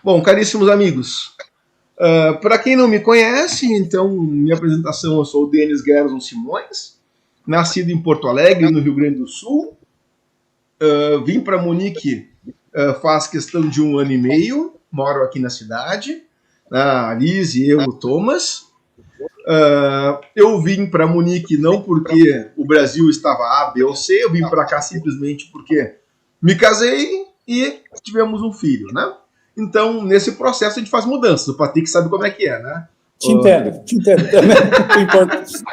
Bom, caríssimos amigos, para quem não me conhece, então, minha apresentação, eu sou o Denis Gerson Simões, nascido em Porto Alegre, no Rio Grande do Sul. Vim para Munique faz questão de 1 ano e meio, moro aqui na cidade, a Liz e eu, o Thomas. Eu vim para Munique não porque o Brasil estava A, B ou C, eu vim para cá simplesmente porque me casei e tivemos um filho, né? Então, nesse processo, a gente faz mudanças. O Patrick sabe como é que é, né? Te entendo também.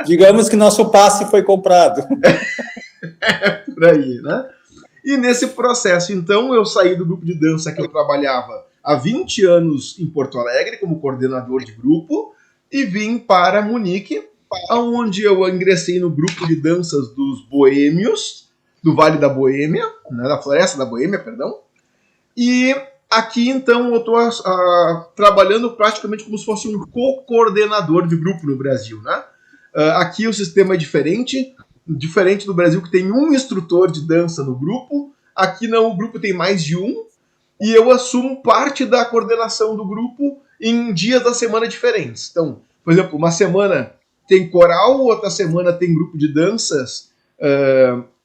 Digamos que nosso passe foi comprado. Por aí, né? E nesse processo, então, eu saí do grupo de dança que eu trabalhava há 20 anos em Porto Alegre, como coordenador de grupo, e vim para Munique, onde eu ingressei no grupo de danças dos Boêmios, do Vale da Boêmia, né, da Floresta da Boêmia, perdão. E aqui, então, eu estou trabalhando praticamente como se fosse um co-coordenador de grupo no Brasil, né? Aqui o sistema é diferente do Brasil, que tem um instrutor de dança no grupo. Aqui não, o grupo tem mais de um, e eu assumo parte da coordenação do grupo em dias da semana diferentes. Então, por exemplo, uma semana tem coral, outra semana tem grupo de danças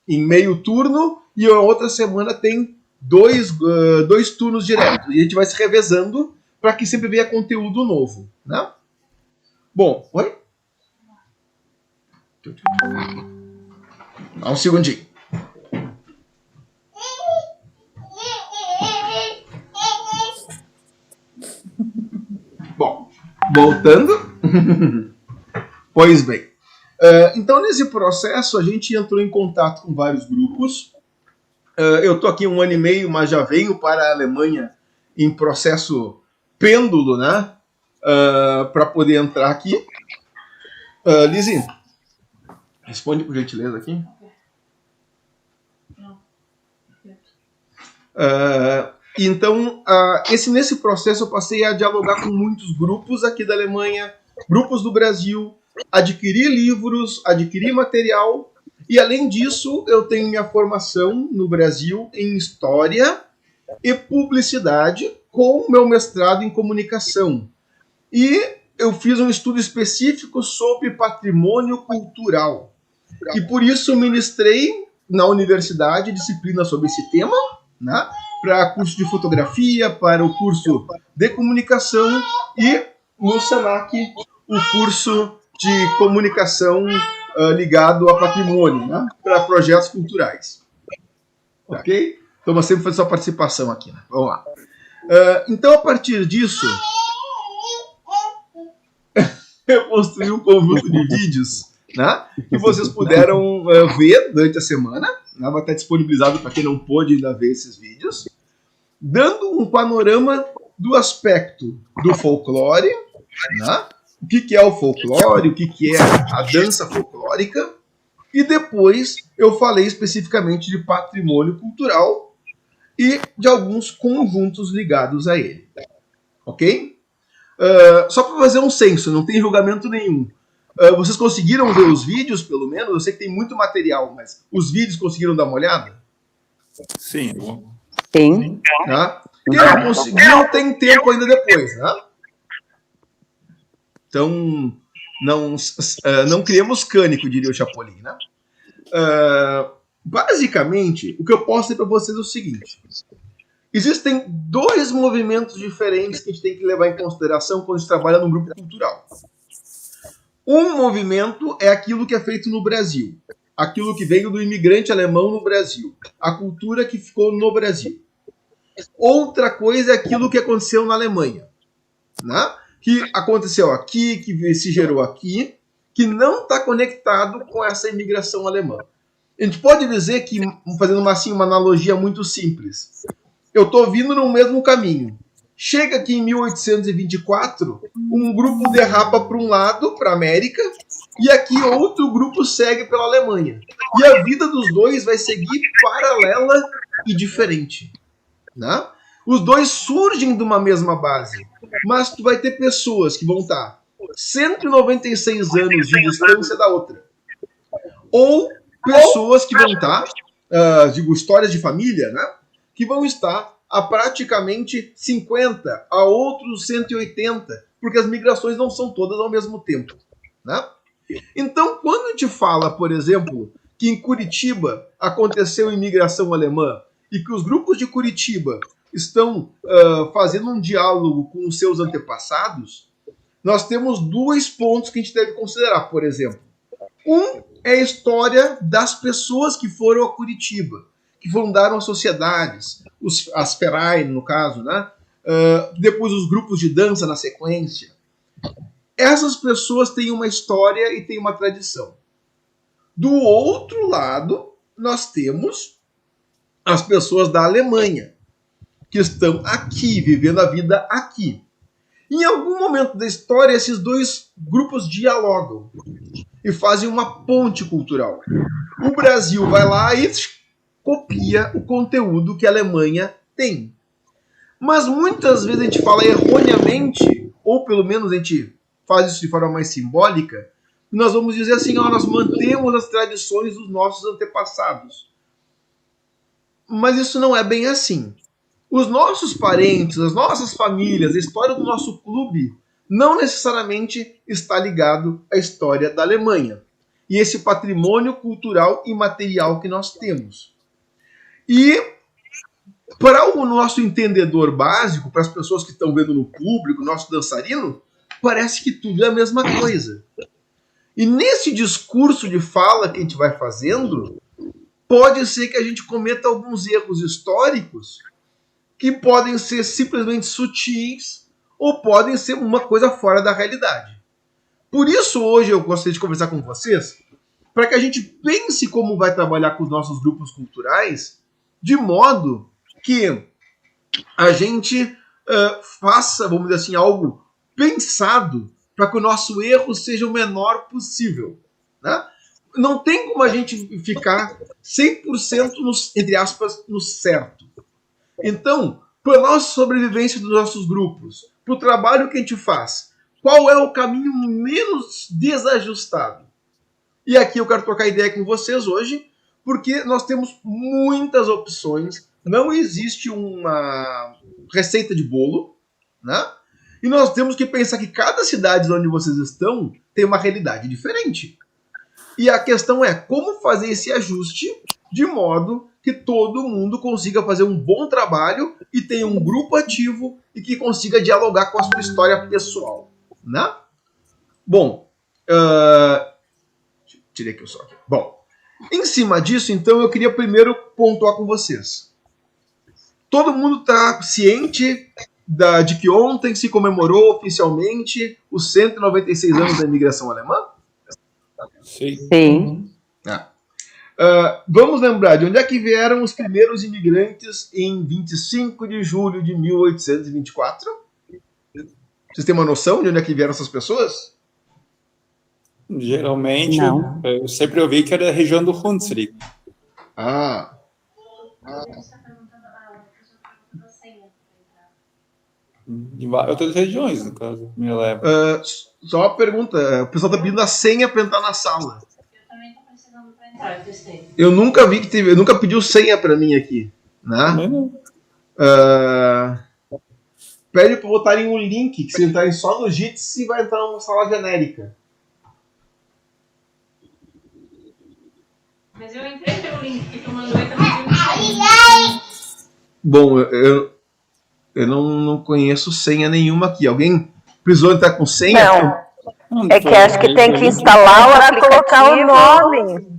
em meio turno, e a outra semana tem dois turnos diretos. E a gente vai se revezando para que sempre venha conteúdo novo, né? Bom, oi? Um segundinho. Bom, voltando. Pois bem. Então, nesse processo, a gente entrou em contato com vários grupos. Eu estou aqui 1 ano e meio, mas já venho para a Alemanha em processo pêndulo, né? Para poder entrar aqui. Lizzie, responde por gentileza aqui. Então, nesse processo eu passei a dialogar com muitos grupos aqui da Alemanha, grupos do Brasil, adquirir livros, adquirir material, e além disso eu tenho minha formação no Brasil em História e Publicidade com meu mestrado em Comunicação. E eu fiz um estudo específico sobre patrimônio cultural. E por isso ministrei na universidade disciplinas sobre esse tema, né? Para curso de fotografia, para o curso de comunicação e no Senac o curso de comunicação ligado a patrimônio, né? Para projetos culturais. Ok? Então você sempre faz sua participação aqui, né? Vamos lá. Então a partir disso eu construí um conjunto de vídeos, né, que vocês puderam ver durante a semana, né, vai estar disponibilizado para quem não pôde ainda ver esses vídeos, dando um panorama do aspecto do folclore, né, o que é o folclore, o que é a dança folclórica, e depois eu falei especificamente de patrimônio cultural e de alguns conjuntos ligados a ele. Ok? Só para fazer um censo, não tem julgamento nenhum. Vocês conseguiram ver os vídeos, pelo menos? Eu sei que tem muito material, mas os vídeos conseguiram dar uma olhada? Sim. Sim. Tá? Quem não conseguiu, tem tempo ainda depois, né? Então, não criemos cânico, diria o Chapolin, né? Basicamente, o que eu posso dizer para vocês é o seguinte. Existem 2 movimentos diferentes que a gente tem que levar em consideração quando a gente trabalha num grupo cultural. Um movimento é aquilo que é feito no Brasil, aquilo que veio do imigrante alemão no Brasil, a cultura que ficou no Brasil. Outra coisa é aquilo que aconteceu na Alemanha, né? Que aconteceu aqui, que se gerou aqui, que não está conectado com essa imigração alemã. A gente pode dizer que, fazendo uma analogia muito simples, eu estou vindo no mesmo caminho. Chega aqui em 1824, um grupo derrapa para um lado, para a América, e aqui outro grupo segue pela Alemanha. E a vida dos dois vai seguir paralela e diferente. Né? Os dois surgem de uma mesma base, mas tu vai ter pessoas que vão estar 196 anos de distância da outra. Ou pessoas que vão estar, digo, histórias de família, né? Que vão estar a praticamente 50, a outros 180, porque as migrações não são todas ao mesmo tempo, né? Então, quando a gente fala, por exemplo, que em Curitiba aconteceu imigração alemã e que os grupos de Curitiba estão fazendo um diálogo com os seus antepassados, nós temos dois pontos que a gente deve considerar, por exemplo. Um é a história das pessoas que foram a Curitiba, que fundaram as sociedades, as Ferai, no caso, né? Depois os grupos de dança na sequência. Essas pessoas têm uma história e têm uma tradição. Do outro lado, nós temos as pessoas da Alemanha, que estão aqui, vivendo a vida aqui. Em algum momento da história, esses dois grupos dialogam e fazem uma ponte cultural. O Brasil vai lá e copia o conteúdo que a Alemanha tem. Mas muitas vezes a gente fala erroneamente, ou pelo menos a gente faz isso de forma mais simbólica, nós vamos dizer assim, nós mantemos as tradições dos nossos antepassados. Mas isso não é bem assim. Os nossos parentes, as nossas famílias, a história do nosso clube não necessariamente está ligado à história da Alemanha e esse patrimônio cultural e material que nós temos. E para o nosso entendedor básico, para as pessoas que estão vendo no público, nosso dançarino, parece que tudo é a mesma coisa. E nesse discurso de fala que a gente vai fazendo, pode ser que a gente cometa alguns erros históricos que podem ser simplesmente sutis ou podem ser uma coisa fora da realidade. Por isso, hoje eu gostaria de conversar com vocês para que a gente pense como vai trabalhar com os nossos grupos culturais de modo que a gente faça, vamos dizer assim, algo pensado para que o nosso erro seja o menor possível. Né? Não tem como a gente ficar 100% entre aspas, no certo. Então, para a nossa sobrevivência dos nossos grupos, para o trabalho que a gente faz, qual é o caminho menos desajustado? E aqui eu quero trocar ideia com vocês hoje, porque nós temos muitas opções, não existe uma receita de bolo, né? E nós temos que pensar que cada cidade onde vocês estão tem uma realidade diferente. E a questão é como fazer esse ajuste de modo que todo mundo consiga fazer um bom trabalho e tenha um grupo ativo e que consiga dialogar com a sua história pessoal, né? Bom, tirei aqui o som. Bom, em cima disso, então, eu queria primeiro pontuar com vocês. Todo mundo está ciente de que ontem se comemorou oficialmente os 196 anos da imigração alemã? Sim. Vamos lembrar de onde é que vieram os primeiros imigrantes em 25 de julho de 1824? Vocês têm uma noção de onde é que vieram essas pessoas? Geralmente, eu sempre ouvi que era a região do Hunsrück. Em outras regiões, no caso, me leva. Só uma pergunta, o pessoal está pedindo a senha para entrar na sala. Eu nunca vi que teve, eu nunca pediu senha para mim aqui, né? Pede para botarem um link, que se entrarem só no Jitsi vai entrar numa sala genérica. Mas eu entrei pelo link que tu mandou e também. Bom, eu não conheço senha nenhuma aqui. Alguém precisou entrar com senha? Não. É que acho que tem que instalar o aplicativo, colocar o nome.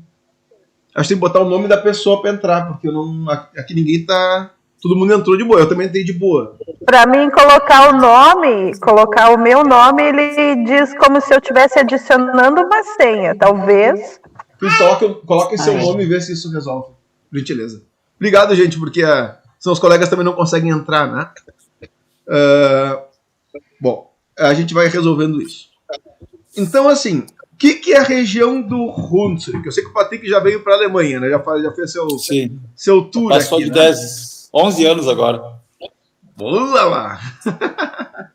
Acho que tem que botar o nome da pessoa para entrar, porque eu não, aqui ninguém tá. Todo mundo entrou de boa, eu também entrei de boa. Para mim, colocar o nome, colocar o meu nome, ele diz como se eu estivesse adicionando uma senha, talvez. Coloque seu nome e vê se isso resolve. Gentileza. Obrigado, gente, porque os colegas também não conseguem entrar, né? Bom, a gente vai resolvendo isso. Então, assim, o que é a região do Hunsrück? Eu sei que o Patrick já veio para a Alemanha, né? Já fez seu tour passou aqui. Passou de 11 anos agora. Boa lá!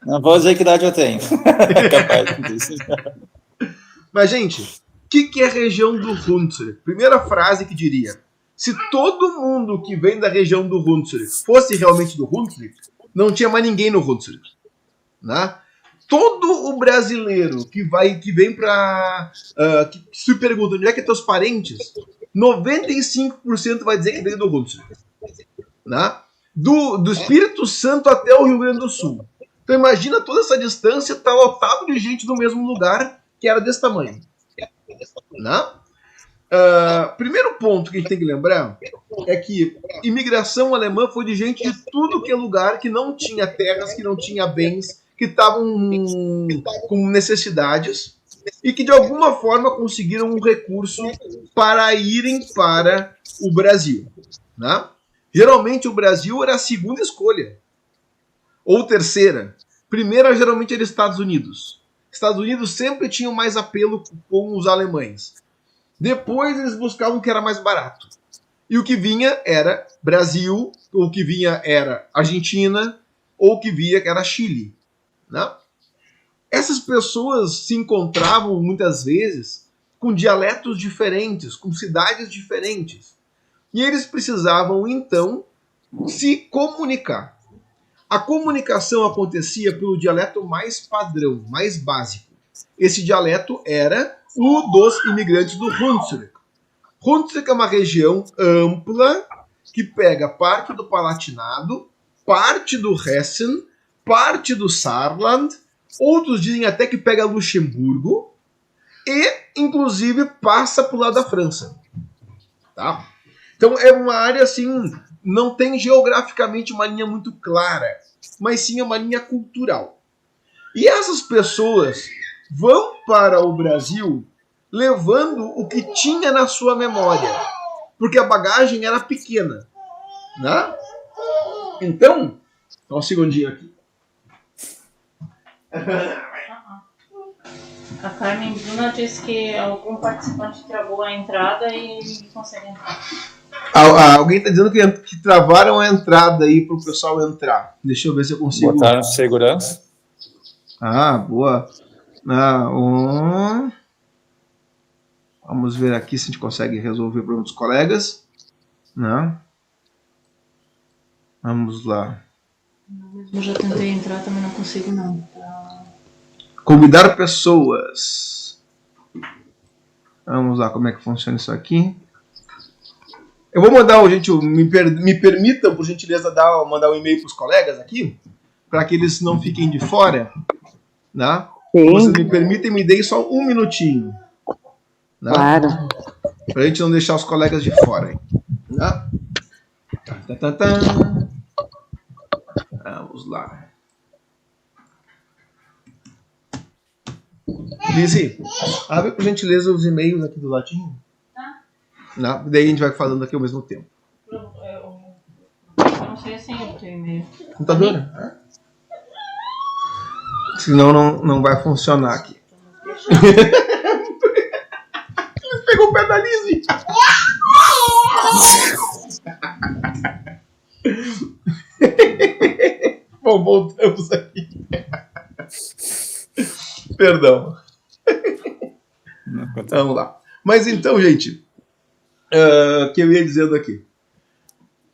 Não vou dizer que idade eu tenho. Capaz disso. Mas, gente, o que é a região do Hunsrück? Primeira frase que diria. Se todo mundo que vem da região do Hunsrück fosse realmente do Hunsrück, não tinha mais ninguém no Hunsrück. Né? Todo o brasileiro que vem para... que se pergunta onde é que é teus parentes, 95% vai dizer que veio do Hunsrück. Né? Do Espírito Santo até o Rio Grande do Sul. Então imagina toda essa distância, tá lotado de gente do mesmo lugar que era desse tamanho. Né? Primeiro ponto que a gente tem que lembrar é que imigração alemã foi de gente de tudo que é lugar que não tinha terras, que não tinha bens, que estavam com necessidades e que de alguma forma conseguiram um recurso para irem para o Brasil. Né? Geralmente o Brasil era a segunda escolha, ou terceira. Primeira geralmente era Estados Unidos. Estados Unidos sempre tinham mais apelo com os alemães. Depois eles buscavam o que era mais barato. E o que vinha era Brasil, ou o que vinha era Argentina, ou o que vinha era Chile. Né? Essas pessoas se encontravam muitas vezes com dialetos diferentes, com cidades diferentes. E eles precisavam então se comunicar. A comunicação acontecia pelo dialeto mais padrão, mais básico. Esse dialeto era o dos imigrantes do Hunsrück. Hunsrück é uma região ampla que pega parte do Palatinado, parte do Hessen, parte do Saarland, outros dizem até que pega Luxemburgo e, inclusive, passa para o lado da França. Tá? Então é uma área assim, não tem geograficamente uma linha muito clara, mas sim uma linha cultural. E essas pessoas vão para o Brasil levando o que tinha na sua memória, porque a bagagem era pequena. Né? Então, só um segundinho aqui. A Carmen Bruna disse que algum participante travou a entrada e ninguém consegue entrar. Alguém está dizendo que travaram a entrada aí para o pessoal entrar. Deixa eu ver se eu consigo. Botaram segurança. Boa. Vamos ver aqui se a gente consegue resolver o problema dos colegas. Não. Vamos lá. Eu já tentei entrar, também não consigo não. Convidar pessoas. Vamos lá, como é que funciona isso aqui. Eu vou mandar, gente, me permitam, por gentileza, mandar um e-mail para os colegas aqui, para que eles não fiquem de fora. Né? Vocês me permitem, me deem só um minutinho. Né? Claro. Para a gente não deixar os colegas de fora. Hein? Né? Vamos lá. Lizzy, abre por gentileza os e-mails aqui do ladinho. Tá. Daí a gente vai falando aqui ao mesmo tempo. Eu não sei assim o teu e-mail. Computadora? Senão não vai funcionar aqui. Pegou o pé da Lizzy. Bom, voltamos aqui. Perdão. Vamos lá. Mas então, gente, que eu ia dizendo aqui.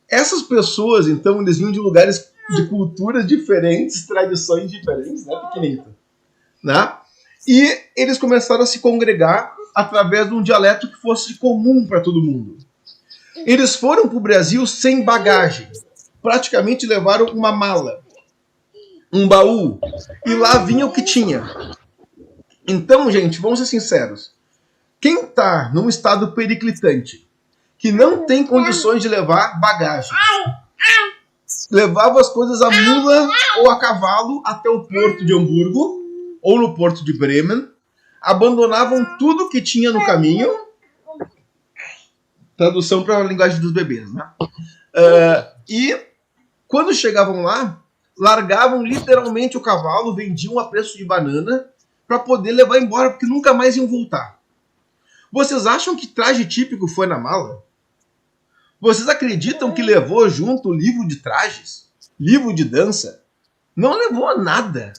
Essas pessoas, então, eles vinham de lugares de culturas diferentes, tradições diferentes, né, pequenita, né? E eles começaram a se congregar através de um dialeto que fosse comum para todo mundo. Eles foram para o Brasil sem bagagem. Praticamente levaram uma mala, um baú, e lá vinha o que tinha. Então, gente, vamos ser sinceros. Quem está num estado periclitante, que não tem condições de levar bagagem, levava as coisas a mula ou a cavalo até o porto de Hamburgo, ou no porto de Bremen, abandonavam tudo que tinha no caminho. Tradução para a linguagem dos bebês, né? E quando chegavam lá, largavam literalmente o cavalo, vendiam a preço de banana para poder levar embora, porque nunca mais iam voltar. Vocês acham que traje típico foi na mala? Vocês acreditam que levou junto o livro de trajes? Livro de dança? Não levou nada.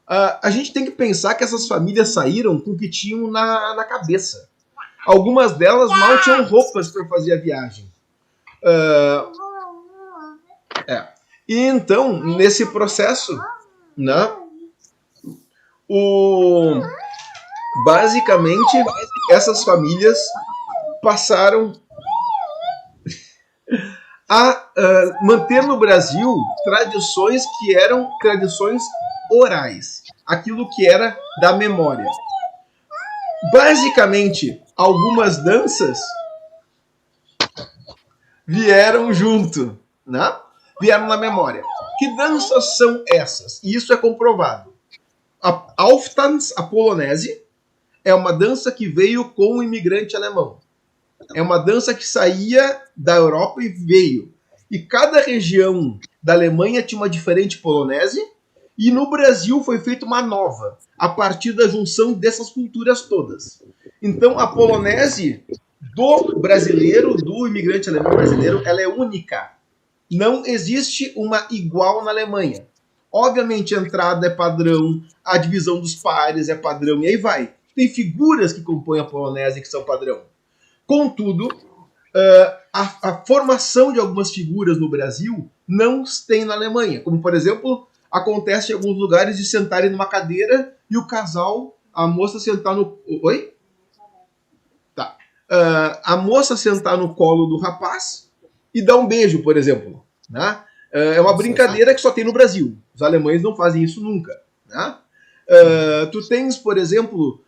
A gente tem que pensar que essas famílias saíram com o que tinham na cabeça. Algumas delas mal tinham roupas para fazer a viagem. E então, nesse processo, né, basicamente, essas famílias passaram a manter no Brasil tradições que eram tradições orais, aquilo que era da memória. Basicamente, algumas danças vieram junto, né? Vieram na memória. Que danças são essas? E isso é comprovado. A Auftanz, a polonese, é uma dança que veio com o imigrante alemão. É uma dança que saía da Europa e veio. E cada região da Alemanha tinha uma diferente polonese, e no Brasil foi feita uma nova, a partir da junção dessas culturas todas. Então a polonese do brasileiro, do imigrante alemão brasileiro, ela é única. Não existe uma igual na Alemanha. Obviamente a entrada é padrão, a divisão dos pares é padrão, e aí vai. Tem figuras que compõem a polonese que são padrão. Contudo, a formação de algumas figuras no Brasil não tem na Alemanha. Como, por exemplo, acontece em alguns lugares de sentarem numa cadeira e o casal, a moça sentar no... Oi? Tá. A moça sentar no colo do rapaz e dar um beijo, por exemplo. Né? É uma brincadeira que só tem no Brasil. Os alemães não fazem isso nunca. Né? Tu tens, por exemplo,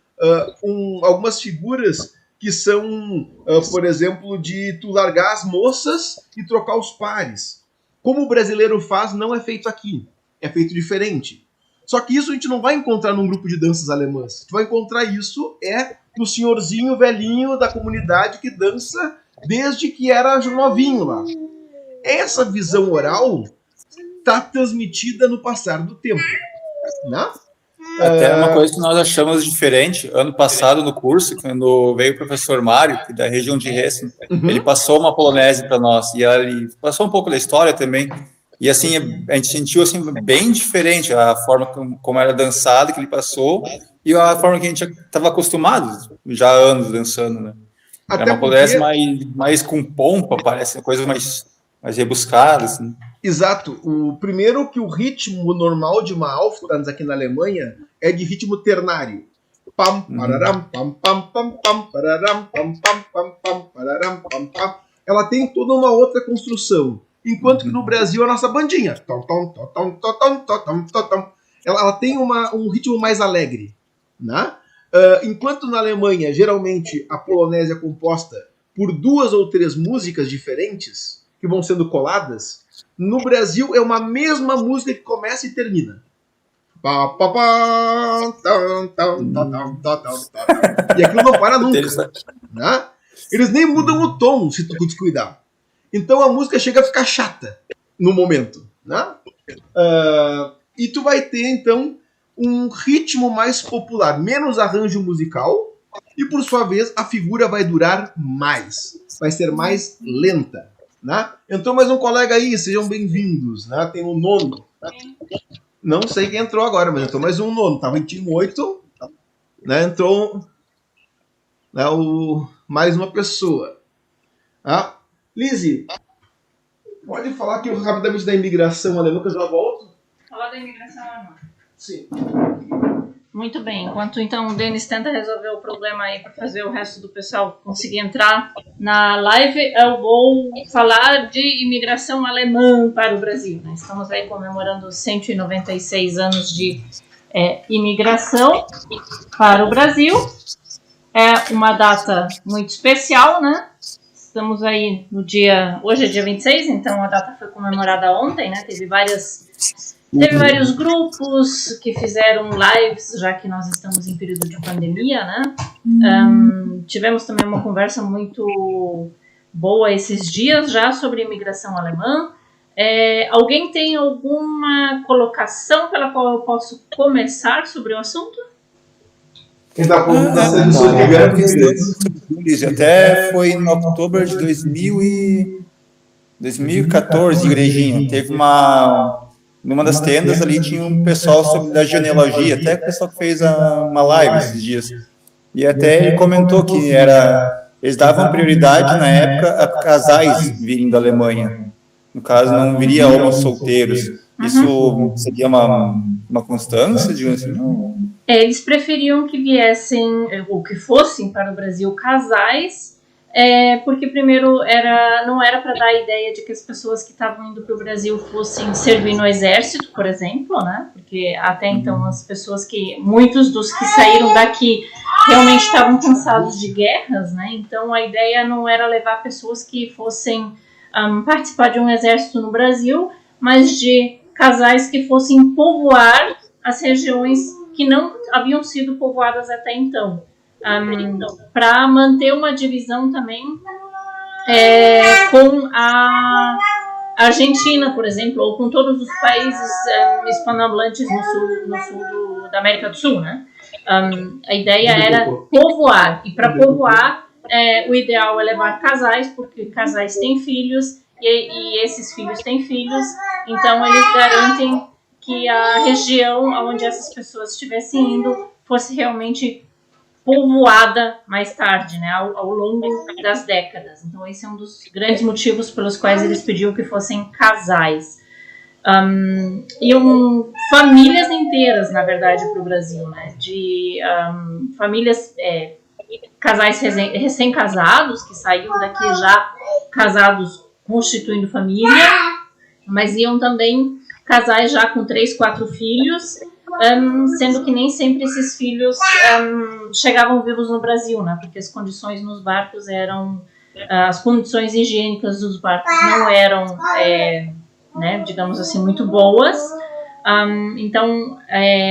algumas figuras que são, por exemplo, de tu largar as moças e trocar os pares. Como o brasileiro faz, não é feito aqui. É feito diferente. Só que isso a gente não vai encontrar num grupo de danças alemãs. Tu vai encontrar isso no senhorzinho velhinho da comunidade que dança desde que era novinho lá. Essa visão oral está transmitida no passar do tempo. Né? Até uma coisa que nós achamos diferente, ano passado no curso, quando veio o professor Mário, da região de Hessen, ele passou uma polonese para nós, e ele passou um pouco da história também, e assim, a gente sentiu assim, bem diferente a forma como era dançada, que ele passou, e a forma que a gente estava acostumado, já há anos dançando, né? Era uma polonese mais com pompa, parece, uma coisa mais rebuscada, assim. Exato. O primeiro que o ritmo normal de uma Auftanz aqui na Alemanha é de ritmo ternário. Pam, pararam, pam, pam, pam, pam, pararam, pam, pam, pam, pam, pararam, pam, pam. Ela tem toda uma outra construção. Enquanto que no Brasil a nossa bandinha. Ela tem um ritmo mais alegre. Né? Enquanto na Alemanha, geralmente, a polonese é composta por 2 ou 3 músicas diferentes, que vão sendo coladas, no Brasil é uma mesma música que começa e termina. E aquilo não para nunca. Né? Eles nem mudam o tom se tu descuidar. Então a música chega a ficar chata no momento. Né? E tu vai ter, então, um ritmo mais popular, menos arranjo musical, e por sua vez a figura vai durar mais. Vai ser mais lenta. Né? Entrou mais um colega aí, sejam bem-vindos. Né? Tem o nono. Não sei quem entrou agora, mas entrou mais um nono. Estava em time 8. Né? Entrou, né, mais uma pessoa. Lizzie, pode falar aqui rapidamente da imigração alemã, que eu já volto? Falar da imigração alemã. Sim. Muito bem, enquanto então o Denis tenta resolver o problema aí para fazer o resto do pessoal conseguir entrar na live, eu vou falar de imigração alemã para o Brasil. Né? Estamos aí comemorando 196 anos de imigração para o Brasil. É uma data muito especial, né? Estamos aí no dia... Hoje é dia 26, então a data foi comemorada ontem, né? Teve vários grupos que fizeram lives, já que nós estamos em período de pandemia, né? Tivemos também uma conversa muito boa esses dias já sobre imigração alemã. Alguém tem alguma colocação pela qual eu posso começar sobre o assunto? Quem está falando das edições de até foi em outubro de 2014, igrejinha. Teve numa das tendas ali tinha um pessoal sobre da genealogia, até o pessoal que fez uma live esses dias. E até ele comentou que eles davam prioridade na época a casais virem da Alemanha. No caso, não viria homens solteiros. Isso seria uma constância, digamos assim? Não. Eles preferiam que viessem, ou que fossem para o Brasil casais, porque primeiro não era para dar a ideia de que as pessoas que estavam indo para o Brasil fossem servir no exército, por exemplo, né? Porque até então as pessoas muitos dos que saíram daqui realmente estavam cansados de guerras, né? Então a ideia não era levar pessoas que fossem participar de um exército no Brasil, mas de casais que fossem povoar as regiões que não haviam sido povoadas até então, para manter uma divisão também com a Argentina, por exemplo, ou com todos os países hispanohablantes no sul da América do Sul, né? A ideia era povoar, e para povoar o ideal é levar casais, porque casais têm filhos e esses filhos têm filhos, então eles garantem que a região onde essas pessoas estivessem indo fosse realmente povoada mais tarde, né, ao longo das décadas. Então esse é um dos grandes motivos pelos quais eles pediam que fossem casais. Iam famílias inteiras, na verdade, para o Brasil, né, de famílias, casais recém-casados, que saíam daqui já casados, constituindo família, mas iam também casais já com 3, 4 filhos, sendo que nem sempre esses filhos chegavam vivos no Brasil, né? Porque as condições nos barcos as condições higiênicas dos barcos não eram, né, digamos assim, muito boas. Então,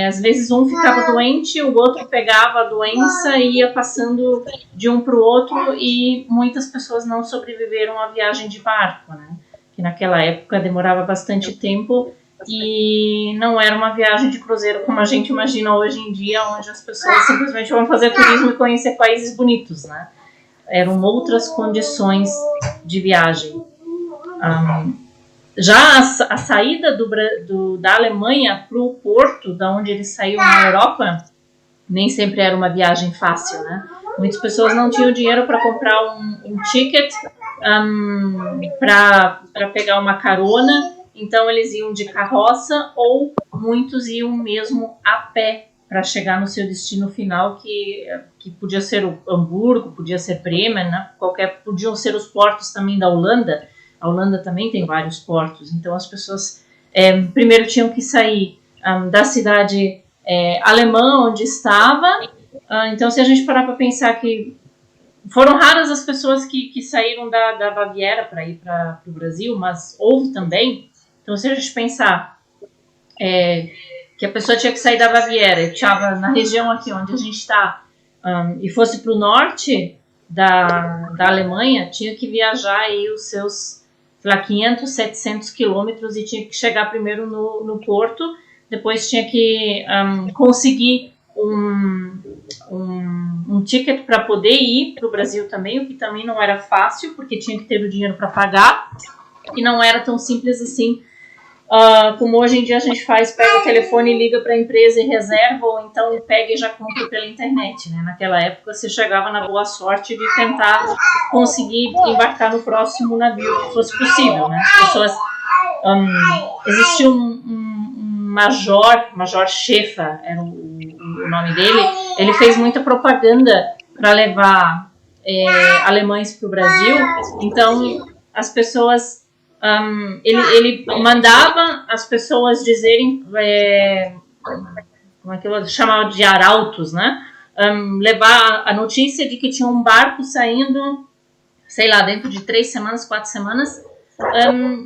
às vezes um ficava doente, o outro pegava a doença e ia passando de um para o outro, e muitas pessoas não sobreviveram à viagem de barco, né? Que naquela época demorava bastante tempo e não era uma viagem de cruzeiro como a gente imagina hoje em dia, onde as pessoas simplesmente vão fazer turismo e conhecer países bonitos, né? Eram outras condições de viagem. Já a saída da Alemanha para o porto, da onde eles saíram na Europa, nem sempre era uma viagem fácil, né? Muitas pessoas não tinham dinheiro para comprar um ticket para pegar uma carona, então eles iam de carroça, ou muitos iam mesmo a pé para chegar no seu destino final, que podia ser o Hamburgo, podia ser Bremen, né? Podiam ser os portos também da Holanda. A Holanda também tem vários portos, então as pessoas primeiro tinham que sair da cidade alemã onde estava. Então, se a gente parar para pensar que foram raras as pessoas que saíram da Baviera para ir para o Brasil, mas houve também. Então, se a gente pensar que a pessoa tinha que sair da Baviera, estava na região aqui onde a gente está, e fosse para o norte da Alemanha, tinha que viajar aí os seus 500, 700 quilômetros e tinha que chegar primeiro no porto, depois tinha que conseguir um ticket para poder ir para o Brasil também, o que também não era fácil, porque tinha que ter o dinheiro para pagar, e não era tão simples assim, como hoje em dia a gente faz, pega o telefone e liga para a empresa e reserva, ou então pega e já compra pela internet, né? Naquela época você chegava na boa sorte de tentar conseguir embarcar no próximo navio que fosse possível, né? As pessoas, existia um Major Schaefer, era o nome dele. Ele fez muita propaganda para levar alemães para o Brasil, então as pessoas... ele mandava as pessoas dizerem, como é que eu chamava de arautos, né? Levar a notícia de que tinha um barco saindo, sei lá, dentro de 3 semanas, 4 semanas,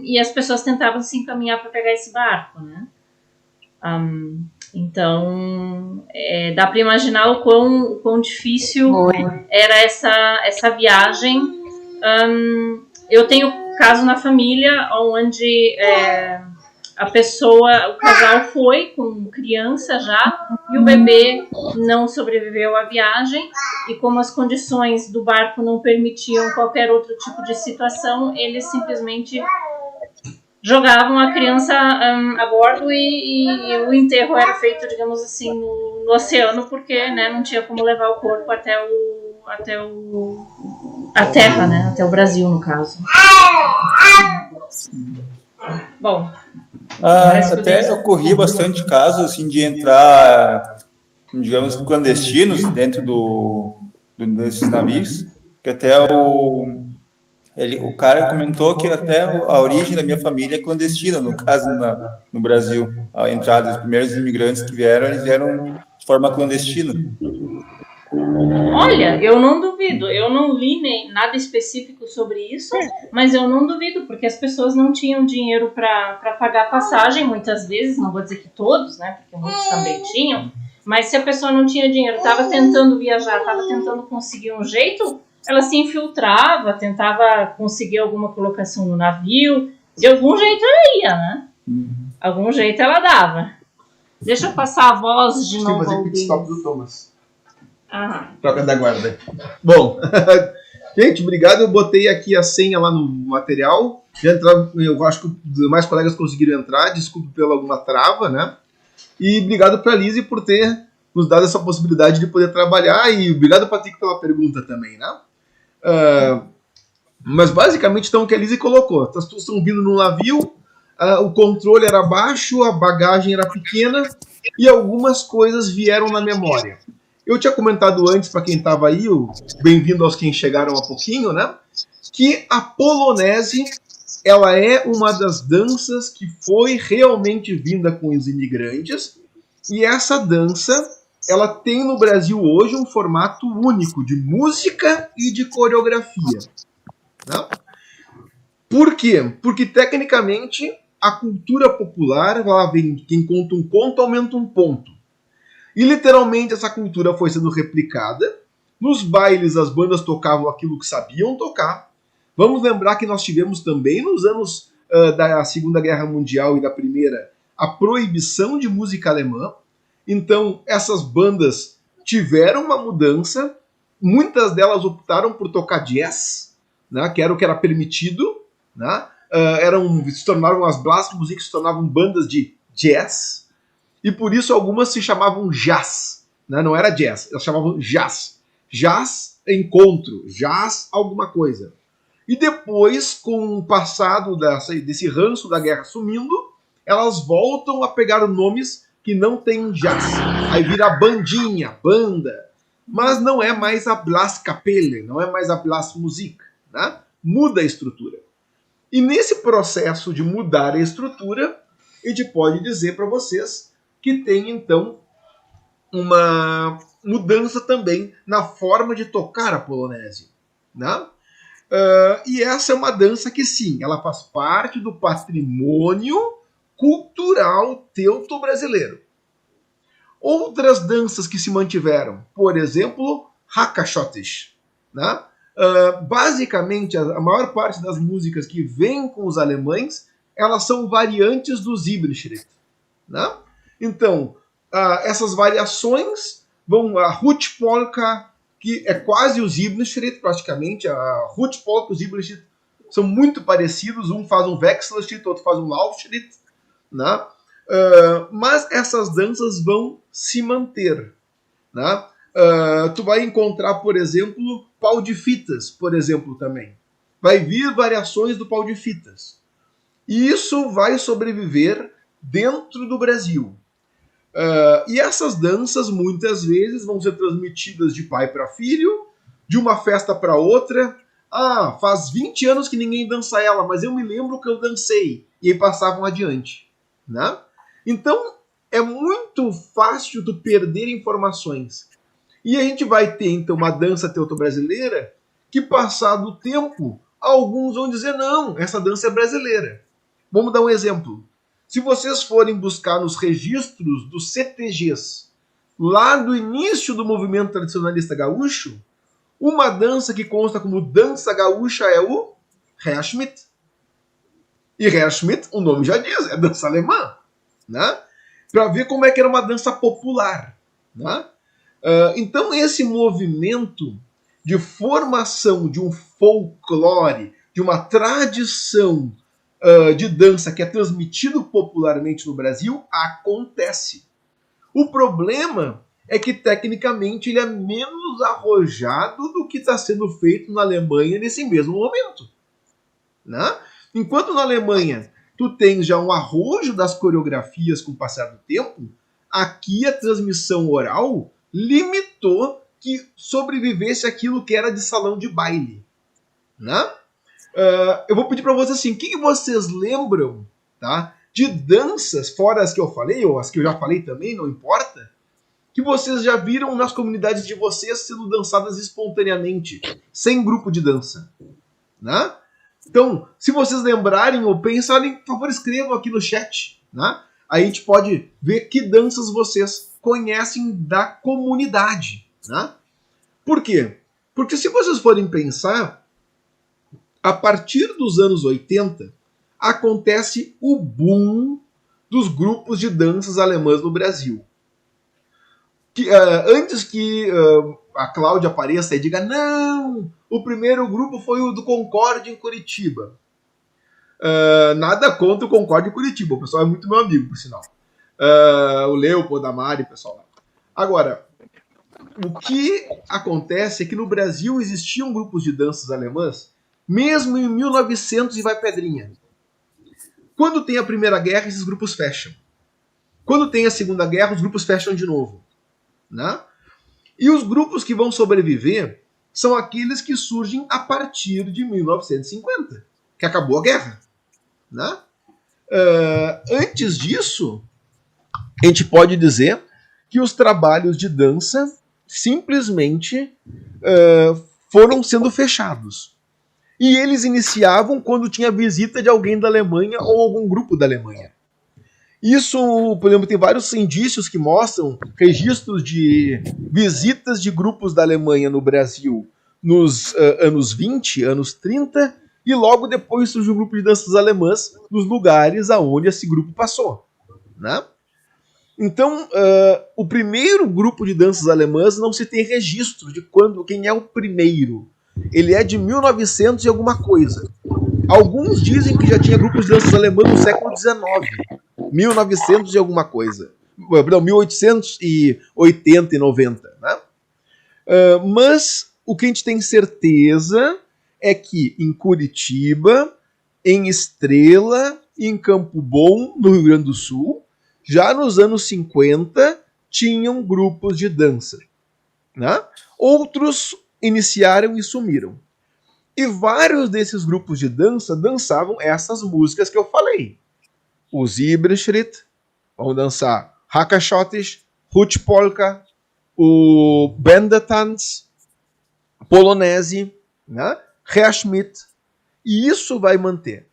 e as pessoas tentavam se encaminhar para pegar esse barco, né? Então, dá para imaginar o quão difícil era essa viagem. Eu tenho caso na família onde o casal foi com criança já, e o bebê não sobreviveu à viagem, e como as condições do barco não permitiam qualquer outro tipo de situação, eles simplesmente jogavam a criança a bordo e o enterro era feito, digamos assim, no oceano, porque, né, não tinha como levar o corpo até a terra, né, até o Brasil, no caso. Bom, até ocorria bastante casos assim, de entrar, digamos, clandestinos dentro desses navios, que até o cara comentou que até a origem da minha família é clandestina, no caso, no Brasil. A entrada dos primeiros imigrantes que vieram, eles vieram de forma clandestina. Olha, eu não duvido. Eu não li nem nada específico sobre isso, mas eu não duvido, porque as pessoas não tinham dinheiro para pagar passagem, muitas vezes, não vou dizer que todos, né, porque muitos também tinham, mas se a pessoa não tinha dinheiro, estava tentando viajar, estava tentando conseguir um jeito, ela se infiltrava, tentava conseguir alguma colocação no navio, de algum jeito ela ia, né? Algum jeito ela dava. Deixa eu passar a voz de novo. Fazer pit stop do Thomas. Aham. Troca da guarda. Bom, gente, obrigado. Eu botei aqui a senha lá no material. Já entraram, eu acho que mais colegas conseguiram entrar. Desculpe pela alguma trava, né? E obrigado para a Lise por ter nos dado essa possibilidade de poder trabalhar. E obrigado, Patrick, pela pergunta também, né? Mas basicamente, então, o que a Lise colocou. As pessoas estão vindo no navio, o controle era baixo, a bagagem era pequena e algumas coisas vieram na memória. Eu tinha comentado antes, para quem estava aí, bem-vindo aos quem chegaram há pouquinho, né? Que a polonese, ela é uma das danças que foi realmente vinda com os imigrantes. E essa dança, ela tem no Brasil hoje um formato único de música e de coreografia. Né? Por quê? Porque, tecnicamente, a cultura popular, ela vem, quem conta um conto aumenta um ponto. E literalmente essa cultura foi sendo replicada. Nos bailes as bandas tocavam aquilo que sabiam tocar. Vamos lembrar que nós tivemos também nos anos da Segunda Guerra Mundial e da Primeira a proibição de música alemã. Então essas bandas tiveram uma mudança. Muitas delas optaram por tocar jazz, né, que era o que era permitido. Né? Se tornaram as blastmusik, se tornavam bandas de jazz. E por isso algumas se chamavam jazz. Né? Não era jazz, elas chamavam jazz. Jazz encontro, jazz alguma coisa. E depois, com o passado desse ranço da guerra sumindo, elas voltam a pegar nomes que não têm jazz. Aí vira bandinha, banda. Mas não é mais a Blaskapelle, não é mais a Blasmusik. Né? Muda a estrutura. E nesse processo de mudar a estrutura, a gente pode dizer para vocês que tem, então, uma mudança também na forma de tocar a polonese. Né? E essa é uma dança que, sim, ela faz parte do patrimônio cultural teuto-brasileiro. Outras danças que se mantiveram, por exemplo, Hakachotes. Né? Basicamente, a maior parte das músicas que vêm com os alemães, elas são variantes do Siebenschritt. Né? Então, essas variações vão a Rutschpolka, que é quase o Siebenschritt, praticamente. A Rutschpolka e o Siebenschritt são muito parecidos. Um faz um Wechselschritt, outro faz um Laufschritt. Né? Mas essas danças vão se manter. Né? Tu vai encontrar, por exemplo, pau de fitas, por exemplo, também. Vai vir variações do pau de fitas. E isso vai sobreviver dentro do Brasil. E essas danças, muitas vezes, vão ser transmitidas de pai para filho, de uma festa para outra. Faz 20 anos que ninguém dança ela, mas eu me lembro que eu dancei. E aí passavam adiante. Né? Então, é muito fácil tu perder informações. E a gente vai ter, então, uma dança teuto-brasileira que, passado o tempo, alguns vão dizer, não, essa dança é brasileira. Vamos dar um exemplo. Se vocês forem buscar nos registros dos CTGs, lá do início do movimento tradicionalista gaúcho, uma dança que consta como dança gaúcha é o Rehrschmidt. E Rehrschmidt, o nome já diz, é dança alemã. Né? Para ver como é que era uma dança popular. Né? Então esse movimento de formação de um folclore, de uma tradição de dança que é transmitido popularmente no Brasil acontece. O problema é que, tecnicamente, ele é menos arrojado do que está sendo feito na Alemanha nesse mesmo momento. Né? Enquanto na Alemanha tu tens já um arrojo das coreografias com o passar do tempo, aqui a transmissão oral limitou que sobrevivesse aquilo que era de salão de baile. Né? Eu vou pedir para vocês assim, o que vocês lembram, tá, de danças, fora as que eu falei, ou as que eu já falei também, não importa, que vocês já viram nas comunidades de vocês sendo dançadas espontaneamente, sem grupo de dança. Né? Então, se vocês lembrarem ou pensarem, por favor, escrevam aqui no chat. Né? Aí a gente pode ver que danças vocês conhecem da comunidade. Né? Por quê? Porque se vocês forem pensar, a partir dos anos 80, acontece o boom dos grupos de danças alemãs no Brasil. Antes que a Cláudia apareça e diga, não, o primeiro grupo foi o do Concorde em Curitiba. Nada contra o Concorde em Curitiba, o pessoal é muito meu amigo, por sinal. O Leopold, a Mari, o pessoal lá. Agora, o que acontece é que no Brasil existiam grupos de danças alemãs, mesmo em 1900 e vai pedrinha. Quando tem a Primeira Guerra, esses grupos fecham. Quando tem a Segunda Guerra, os grupos fecham de novo. Né? E os grupos que vão sobreviver são aqueles que surgem a partir de 1950, que acabou a guerra. Né? Antes disso, a gente pode dizer que os trabalhos de dança simplesmente foram sendo fechados. E eles iniciavam quando tinha visita de alguém da Alemanha ou algum grupo da Alemanha. Isso, por exemplo, tem vários indícios que mostram registros de visitas de grupos da Alemanha no Brasil nos anos 20, anos 30, e logo depois surgiu um grupo de danças alemãs nos lugares aonde esse grupo passou. Né? Então, o primeiro grupo de danças alemãs não se tem registro de quem é o primeiro. Ele é de 1900 e alguma coisa. Alguns dizem que já tinha grupos de danças alemãs no século XIX. 1900 e alguma coisa. Não, 1880 e 90. Né? Mas o que a gente tem certeza é que em Curitiba, em Estrela e em Campo Bom, no Rio Grande do Sul, já nos anos 50, tinham grupos de dança. Né? Outros iniciaram e sumiram. E vários desses grupos de dança dançavam essas músicas que eu falei. Os Iberschritt, vão dançar Hackerschottisch, Hutschpolka, o Bändertanz, Polonese, né? Herr Schmidt. E isso vai manter.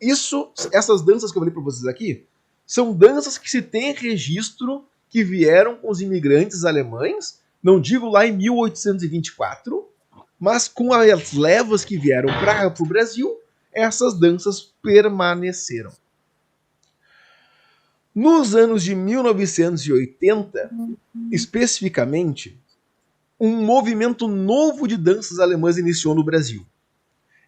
Essas danças que eu falei para vocês aqui, são danças que se tem registro que vieram com os imigrantes alemães, não digo lá em 1824, mas com as levas que vieram para o Brasil, essas danças permaneceram. Nos anos de 1980, especificamente, um movimento novo de danças alemãs iniciou no Brasil.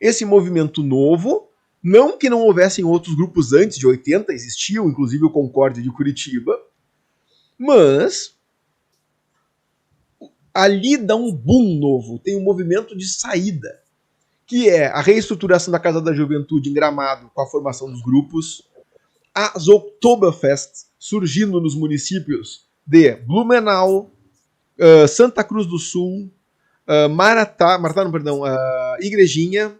Esse movimento novo, não que não houvessem outros grupos antes de 80, existiam, inclusive o Concorde de Curitiba, mas ali dá um boom novo, tem um movimento de saída, que é a reestruturação da Casa da Juventude em Gramado com a formação dos grupos, as Oktoberfest surgindo nos municípios de Blumenau, Santa Cruz do Sul, Igrejinha,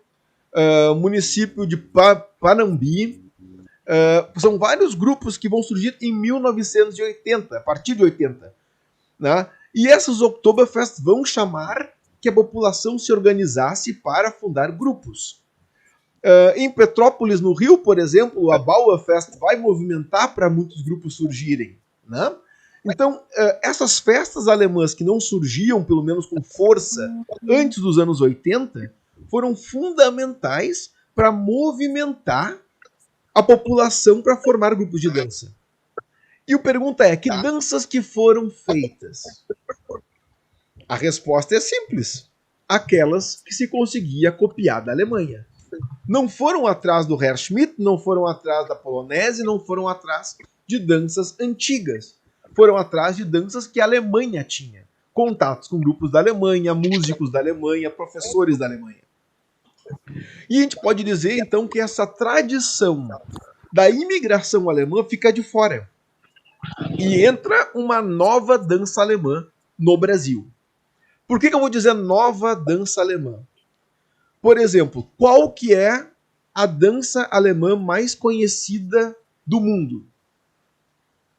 município de Panambi. São vários grupos que vão surgir em 1980, a partir de 80. Né? E essas Oktoberfest vão chamar que a população se organizasse para fundar grupos. Em Petrópolis, no Rio, por exemplo, a Bauerfest vai movimentar para muitos grupos surgirem. Né? Então, essas festas alemãs que não surgiam, pelo menos com força, antes dos anos 80, foram fundamentais para movimentar a população para formar grupos de dança. E a pergunta é, que danças que foram feitas? A resposta é simples. Aquelas que se conseguia copiar da Alemanha. Não foram atrás do Herr Schmidt, não foram atrás da polonese, não foram atrás de danças antigas. Foram atrás de danças que a Alemanha tinha. Contatos com grupos da Alemanha, músicos da Alemanha, professores da Alemanha. E a gente pode dizer, então, que essa tradição da imigração alemã fica de fora. E entra uma nova dança alemã no Brasil. Por que eu vou dizer nova dança alemã? Por exemplo, qual que é a dança alemã mais conhecida do mundo?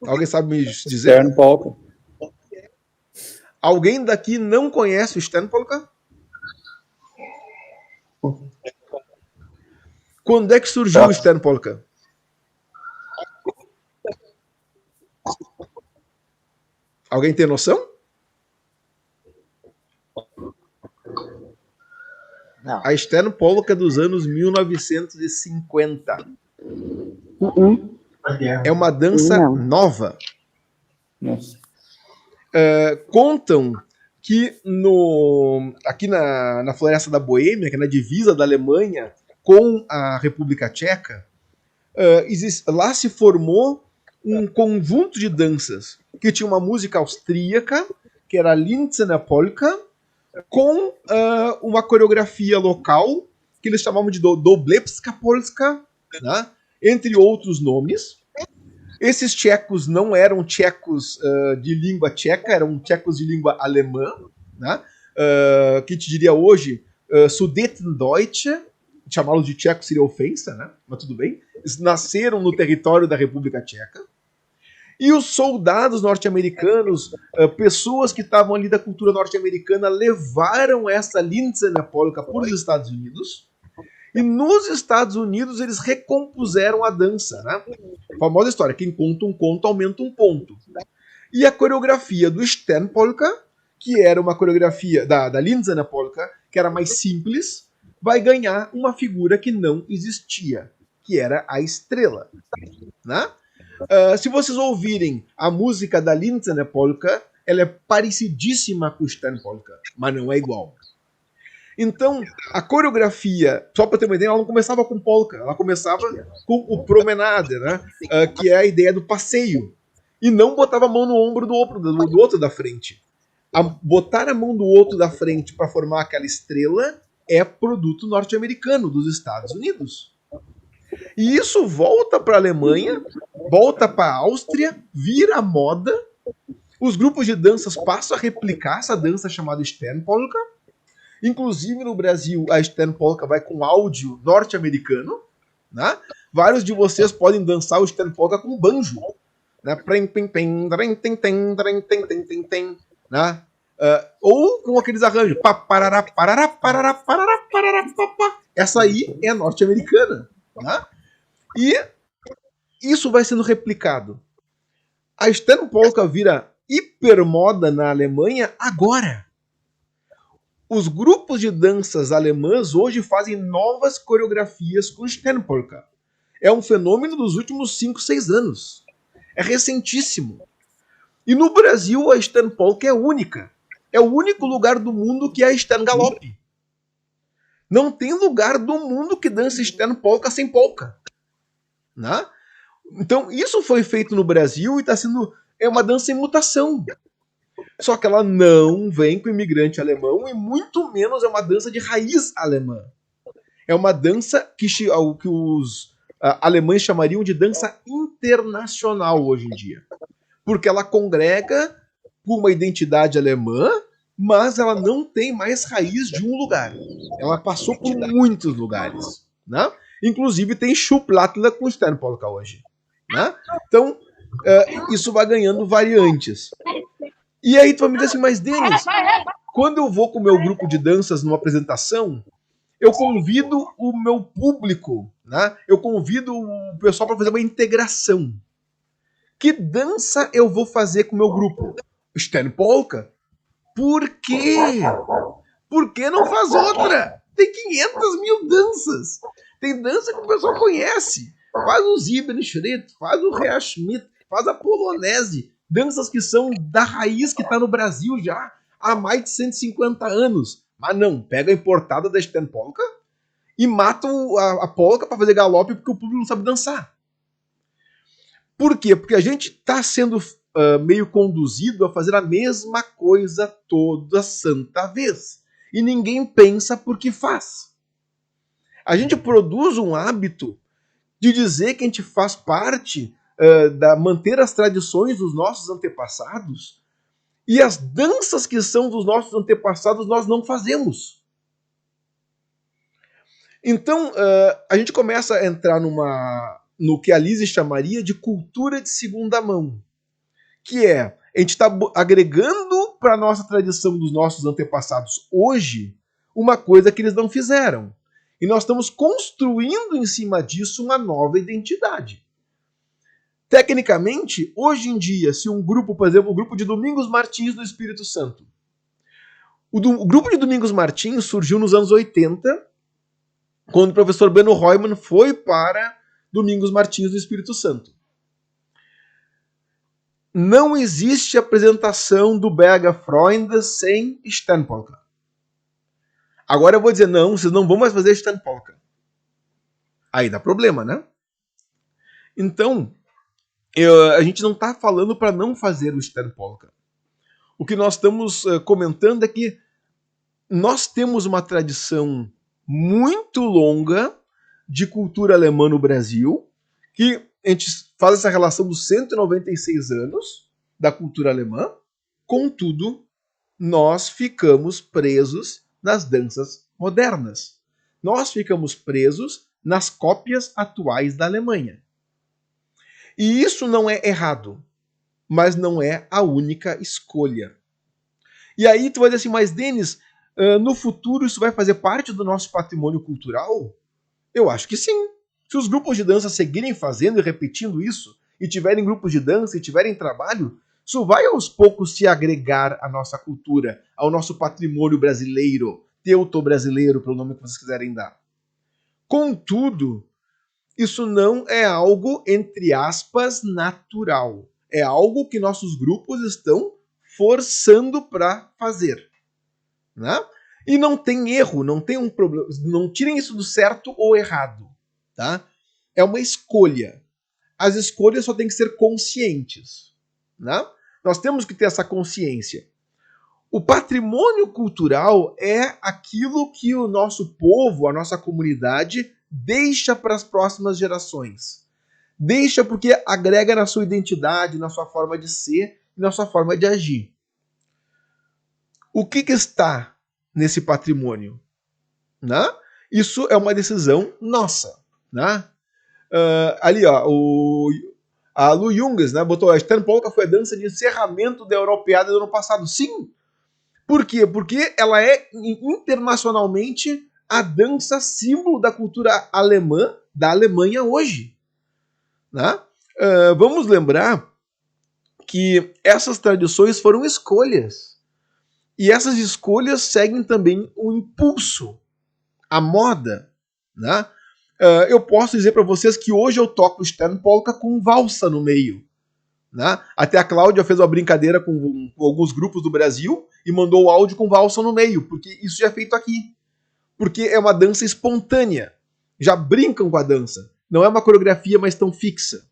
Alguém sabe me dizer? Sternpolka. Alguém daqui não conhece o Sternpolka? Quando é que surgiu o Sternpolka? Alguém tem noção? Não. A Sternpolka é dos anos 1950. É uma dança nova. Nossa. Contam que aqui na Floresta da Boêmia, que é na divisa da Alemanha com a República Tcheca, lá se formou um conjunto de danças que tinha uma música austríaca, que era a Linzener Polka, com uma coreografia local, que eles chamavam de Doblewska Polska, né? Entre outros nomes. Esses tchecos não eram tchecos de língua tcheca, eram tchecos de língua alemã, né? Que te diria hoje, Sudetendeutsche, chamá-los de tcheco seria ofensa, né? Mas tudo bem. Eles nasceram no território da República Tcheca. E os soldados norte-americanos, pessoas que estavam ali da cultura norte-americana, levaram essa Linzener Polka para os Estados Unidos. E nos Estados Unidos eles recompuseram a dança, né? A famosa história, quem conta um conto aumenta um ponto. E a coreografia do Sternpolka, que era uma coreografia da Linzener Polka, que era mais simples, vai ganhar uma figura que não existia, que era a estrela, né? Se vocês ouvirem a música da Linzener Polka, ela é parecidíssima com o Sternpolka, mas não é igual. Então, a coreografia, só para ter uma ideia, ela não começava com polka, ela começava com o promenade, né? Que é a ideia do passeio. E não botava a mão no ombro do outro da frente. Botar a mão do outro da frente para formar aquela estrela é produto norte-americano, dos Estados Unidos. E isso volta para a Alemanha, volta para a Áustria, vira moda. Os grupos de danças passam a replicar essa dança chamada Sternpolka. Inclusive no Brasil, a Sternpolka vai com áudio norte-americano, né? Vários de vocês podem dançar o Sternpolka com banjo, né? Né? Ou com aqueles arranjos. Essa aí é norte-americana, né? E isso vai sendo replicado. A Sternpolka vira hipermoda na Alemanha agora. Os grupos de danças alemãs hoje fazem novas coreografias com Sternpolka. É um fenômeno dos últimos 5, 6 anos. É recentíssimo. E no Brasil a Sternpolka é única. É o único lugar do mundo que é a Sterngalope. Não tem lugar do mundo que dança Sternpolka sem polka. Né? Então isso foi feito no Brasil e é uma dança em mutação. Só que ela não vem com imigrante alemão e muito menos é uma dança de raiz alemã. É uma dança que os alemães chamariam de dança internacional hoje em dia. Porque ela congrega uma identidade alemã, mas ela não tem mais raiz de um lugar. Ela passou por muitos lugares. Né? Inclusive tem Schuhplattler com Sternpolka hoje. Né? Então, isso vai ganhando variantes. E aí tu vai me dizer assim, mas Denis, quando eu vou com o meu grupo de danças numa apresentação, eu convido o meu público, né? Eu convido o pessoal para fazer uma integração. Que dança eu vou fazer com o meu grupo? Sternpolka? Por quê? Por que não faz outra? Tem 500 mil danças. Tem dança que o pessoal conhece. Faz o Siebenschritt, faz o Herr Schmidt, faz a polonese. Danças que são da raiz que está no Brasil já há mais de 150 anos. Mas não, pega a importada da Sternpolka e matam a polca para fazer galope porque o público não sabe dançar. Por quê? Porque a gente está sendo meio conduzido a fazer a mesma coisa toda santa vez. E ninguém pensa por que faz. A gente produz um hábito de dizer que a gente faz parte da manter as tradições dos nossos antepassados, e as danças que são dos nossos antepassados nós não fazemos. Então, a gente começa a entrar no que a Lise chamaria de cultura de segunda mão, que é, a gente está agregando para a nossa tradição dos nossos antepassados hoje uma coisa que eles não fizeram. E nós estamos construindo em cima disso uma nova identidade. Tecnicamente, hoje em dia, se um grupo, por exemplo, o grupo de Domingos Martins do Espírito Santo, o grupo de Domingos Martins surgiu nos anos 80, quando o professor Beno Reumann foi para Domingos Martins do Espírito Santo. Não existe apresentação do Berga Freunde sem Sternpolka. Agora eu vou dizer, não, vocês não vão mais fazer Sternpolka. Aí dá problema, né? Então, a gente não está falando para não fazer o Sternpolka. O que nós estamos comentando é que nós temos uma tradição muito longa de cultura alemã no Brasil, que a gente faz essa relação dos 196 anos da cultura alemã, contudo, nós ficamos presos nas danças modernas. Nós ficamos presos nas cópias atuais da Alemanha. E isso não é errado, mas não é a única escolha. E aí tu vai dizer assim, mas Denis, no futuro isso vai fazer parte do nosso patrimônio cultural? Eu acho que sim. Se os grupos de dança seguirem fazendo e repetindo isso, e tiverem grupos de dança e tiverem trabalho, isso vai aos poucos se agregar à nossa cultura, ao nosso patrimônio brasileiro, teuto-brasileiro, pelo nome que vocês quiserem dar. Contudo, isso não é algo, entre aspas, natural. É algo que nossos grupos estão forçando para fazer. Né? E não tem erro, não tem um problema. Não tirem isso do certo ou errado. Tá? É uma escolha. As escolhas só têm que ser conscientes. Né? Nós temos que ter essa consciência. O patrimônio cultural é aquilo que o nosso povo, a nossa comunidade, deixa para as próximas gerações. Deixa porque agrega na sua identidade, na sua forma de ser e na sua forma de agir. O que está nesse patrimônio? Né? Isso é uma decisão nossa. Né? Ali, ó, a Lu Junges, né, botou a Sternpolka foi a dança de encerramento da Europeada do ano passado. Sim. Por quê? Porque ela é internacionalmente a dança símbolo da cultura alemã, da Alemanha hoje. Né? Vamos lembrar que essas tradições foram escolhas. E essas escolhas seguem também o impulso, a moda. Né? Eu posso dizer para vocês que hoje eu toco Sternpolka com valsa no meio. Né? Até a Cláudia fez uma brincadeira com alguns grupos do Brasil e mandou o áudio com valsa no meio, porque isso já é feito aqui. Porque é uma dança espontânea. Já brincam com a dança. Não é uma coreografia mais tão fixa.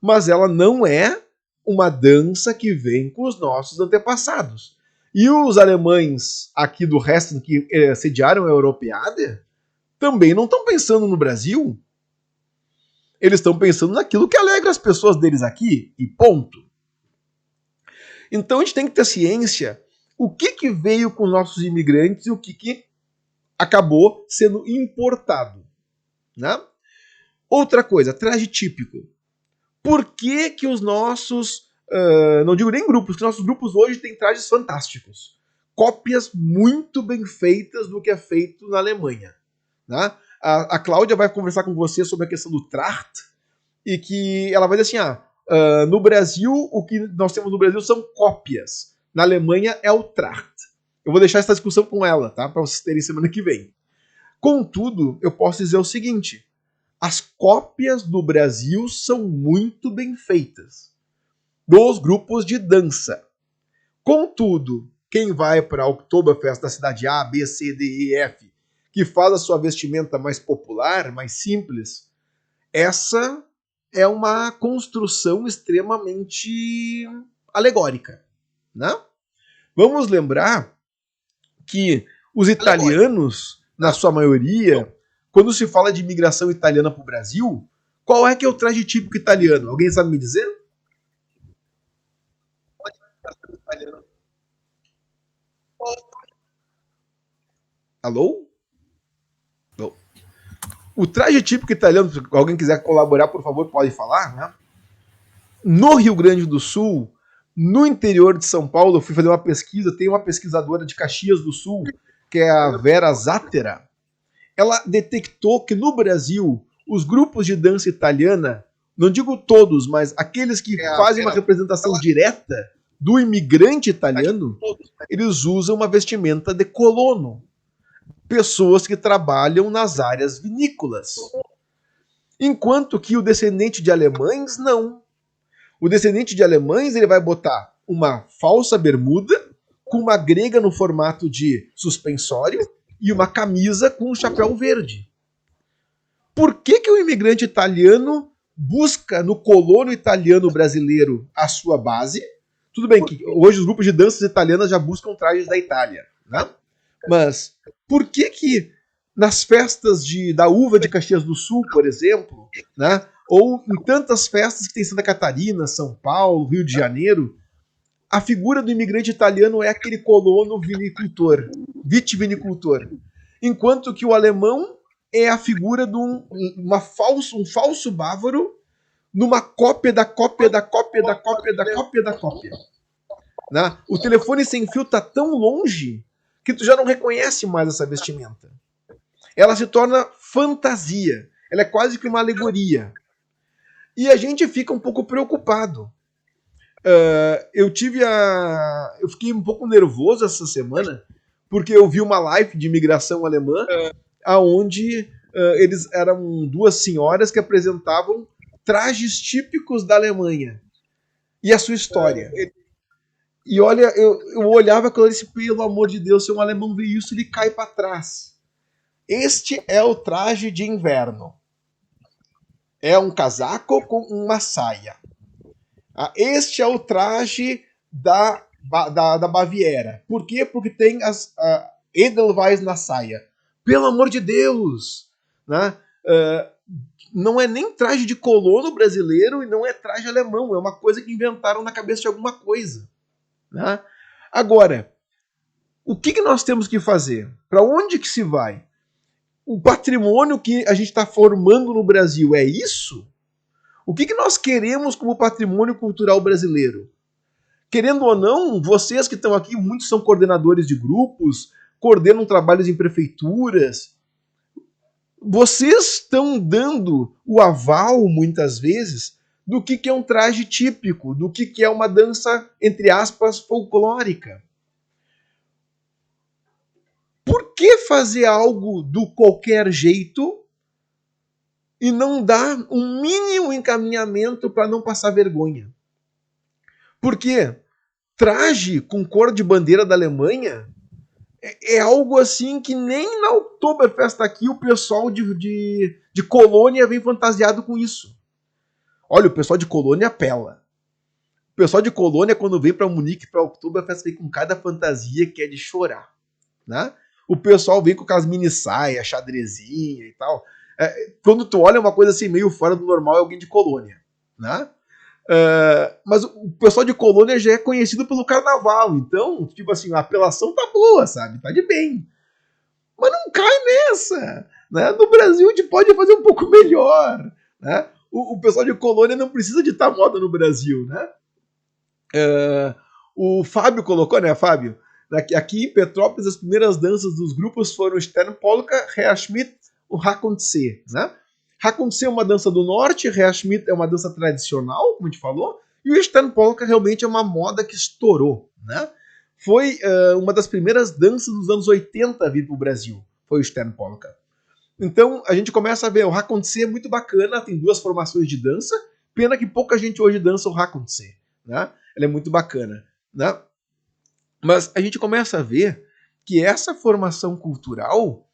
Mas ela não é uma dança que vem com os nossos antepassados. E os alemães aqui do resto que sediaram a Europeada também não estão pensando no Brasil. Eles estão pensando naquilo que alegra as pessoas deles aqui, e ponto. Então a gente tem que ter ciência o que veio com os nossos imigrantes e o que acabou sendo importado. Né? Outra coisa, traje típico. Por que os nossos, não digo nem grupos, que nossos grupos hoje têm trajes fantásticos. Cópias muito bem feitas do que é feito na Alemanha. Né? A Cláudia vai conversar com você sobre a questão do Tracht, e que ela vai dizer assim, no Brasil, o que nós temos no Brasil são cópias. Na Alemanha é o Tracht. Eu vou deixar essa discussão com ela, tá? Para vocês terem semana que vem. Contudo, eu posso dizer o seguinte, as cópias do Brasil são muito bem feitas, dos grupos de dança. Contudo, quem vai para a Oktoberfest da cidade A, B, C, D, E, F, que faz a sua vestimenta mais popular, mais simples, essa é uma construção extremamente alegórica, né? Vamos lembrar que os italianos, na sua maioria, quando se fala de imigração italiana para o Brasil, qual é que é o traje típico italiano? Alguém sabe me dizer? Alô? Não. O traje típico italiano, se alguém quiser colaborar, por favor, pode falar, né? No Rio Grande do Sul, no interior de São Paulo, eu fui fazer uma pesquisa, tem uma pesquisadora de Caxias do Sul, que é a Vera Zattera. Ela detectou que no Brasil, os grupos de dança italiana, não digo todos, mas aqueles que fazem uma representação direta do imigrante italiano, eles usam uma vestimenta de colono. Pessoas que trabalham nas áreas vinícolas. Enquanto que o descendente de alemães, não. O descendente de alemães, ele vai botar uma falsa bermuda com uma grega no formato de suspensório e uma camisa com um chapéu verde. Por que o imigrante italiano busca no colono italiano brasileiro a sua base? Tudo bem que hoje os grupos de danças italianas já buscam trajes da Itália, né? Mas por que nas festas da uva de Caxias do Sul, por exemplo, né, ou em tantas festas que tem Santa Catarina, São Paulo, Rio de Janeiro, a figura do imigrante italiano é aquele colono vinicultor, vitivinicultor, enquanto que o alemão é a figura de um falso bávaro numa cópia da cópia da cópia da cópia da cópia da cópia. Né? O telefone sem fio está tão longe que tu já não reconhece mais essa vestimenta. Ela se torna fantasia. Ela é quase que uma alegoria. E a gente fica um pouco preocupado. Eu fiquei um pouco nervoso essa semana, porque eu vi uma live de imigração alemã, onde eles eram duas senhoras que apresentavam trajes típicos da Alemanha e a sua história. E olha, eu olhava aquilo e disse, pelo amor de Deus, se um alemão vê isso, ele cai para trás. Este é o traje de inverno. É um casaco com uma saia. Este é o traje da Baviera. Por quê? Porque tem as Edelweiss na saia. Pelo amor de Deus! Né? Não é nem traje de colono brasileiro e não é traje alemão. É uma coisa que inventaram na cabeça de alguma coisa. Né? Agora, o que nós temos que fazer? Para onde que se vai? O patrimônio que a gente está formando no Brasil é isso? O que nós queremos como patrimônio cultural brasileiro? Querendo ou não, vocês que estão aqui, muitos são coordenadores de grupos, coordenam trabalhos em prefeituras. Vocês estão dando o aval, muitas vezes, do que é um traje típico, do que é uma dança, entre aspas, folclórica. Por que fazer algo do qualquer jeito e não dar um mínimo encaminhamento para não passar vergonha? Porque traje com cor de bandeira da Alemanha é algo assim que nem na Oktoberfest aqui o pessoal de Colônia vem fantasiado com isso. Olha, o pessoal de Colônia apela. O pessoal de Colônia, quando vem para Munique, para Oktoberfest, vem com cada fantasia que é de chorar. Né? O pessoal vem com aquelas mini saias, xadrezinha e tal. Quando tu olha uma coisa assim meio fora do normal, é alguém de Colônia. Né? Mas o pessoal de Colônia já é conhecido pelo carnaval. Então, tipo assim, a apelação tá boa, sabe? Tá de bem. Mas não cai nessa. Né? No Brasil, a gente pode fazer um pouco melhor. Né? O pessoal de Colônia não precisa ditar moda no Brasil, né? O Fábio colocou, né, Fábio? Aqui em Petrópolis, as primeiras danças dos grupos foram o Sternpolka, Reaschmidt, o Hakontsé, né? Hakontsé é uma dança do norte, Reaschmidt é uma dança tradicional, como a gente falou, e o Sternpolka realmente é uma moda que estourou, né? Foi uma das primeiras danças dos anos 80 a vir para o Brasil, foi o Sternpolka. Então, a gente começa a ver, o Hakontsé é muito bacana, tem duas formações de dança, pena que pouca gente hoje dança o Hakontsé, né? Ela é muito bacana, né? Mas a gente começa a ver que essa formação cultural,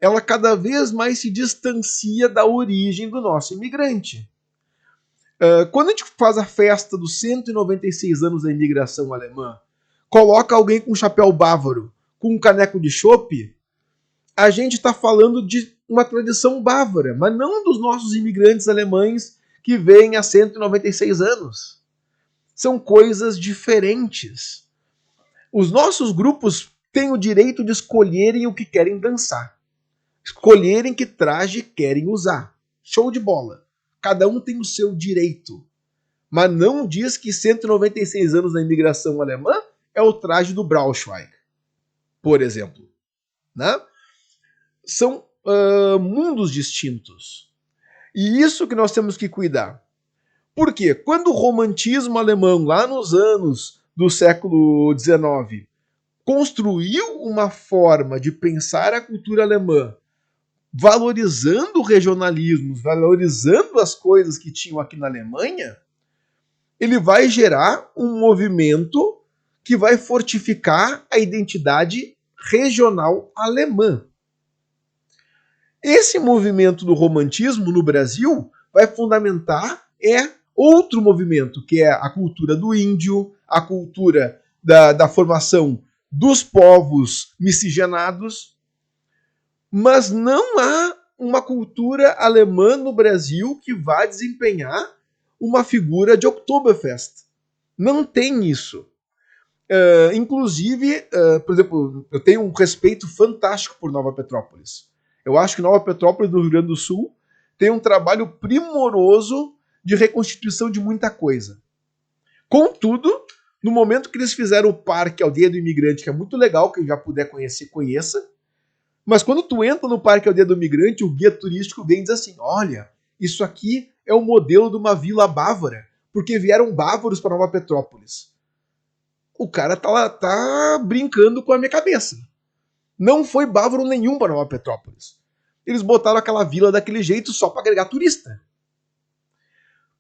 ela cada vez mais se distancia da origem do nosso imigrante. Quando a gente faz a festa dos 196 anos da imigração alemã, coloca alguém com um chapéu bávaro, com um caneco de chope, a gente está falando de uma tradição bávara, mas não dos nossos imigrantes alemães que vêm há 196 anos. São coisas diferentes. Os nossos grupos têm o direito de escolherem o que querem dançar. Escolherem que traje querem usar. Show de bola. Cada um tem o seu direito. Mas não diz que 196 anos da imigração alemã é o traje do Braunschweig, por exemplo. Né? São mundos distintos. E isso que nós temos que cuidar. Por quê? Quando o romantismo alemão, lá nos anos do século XIX, construiu uma forma de pensar a cultura alemã, valorizando o regionalismo, valorizando as coisas que tinham aqui na Alemanha, ele vai gerar um movimento que vai fortificar a identidade regional alemã. Esse movimento do romantismo no Brasil vai fundamentar outro movimento, que é a cultura do índio, a cultura da formação dos povos miscigenados, mas não há uma cultura alemã no Brasil que vá desempenhar uma figura de Oktoberfest. Não tem isso. Inclusive, por exemplo, eu tenho um respeito fantástico por Nova Petrópolis. Eu acho que Nova Petrópolis, do Rio Grande do Sul, tem um trabalho primoroso de reconstituição de muita coisa. Contudo, no momento que eles fizeram o Parque Aldeia do Imigrante, que é muito legal, quem já puder conhecer, conheça, mas quando tu entra no Parque Aldeia do Imigrante, o guia turístico vem e diz assim, olha, isso aqui é o modelo de uma vila bávara, porque vieram bávaros para Nova Petrópolis. O cara tá brincando com a minha cabeça. Não foi bávaro nenhum para Nova Petrópolis. Eles botaram aquela vila daquele jeito só para agregar turista.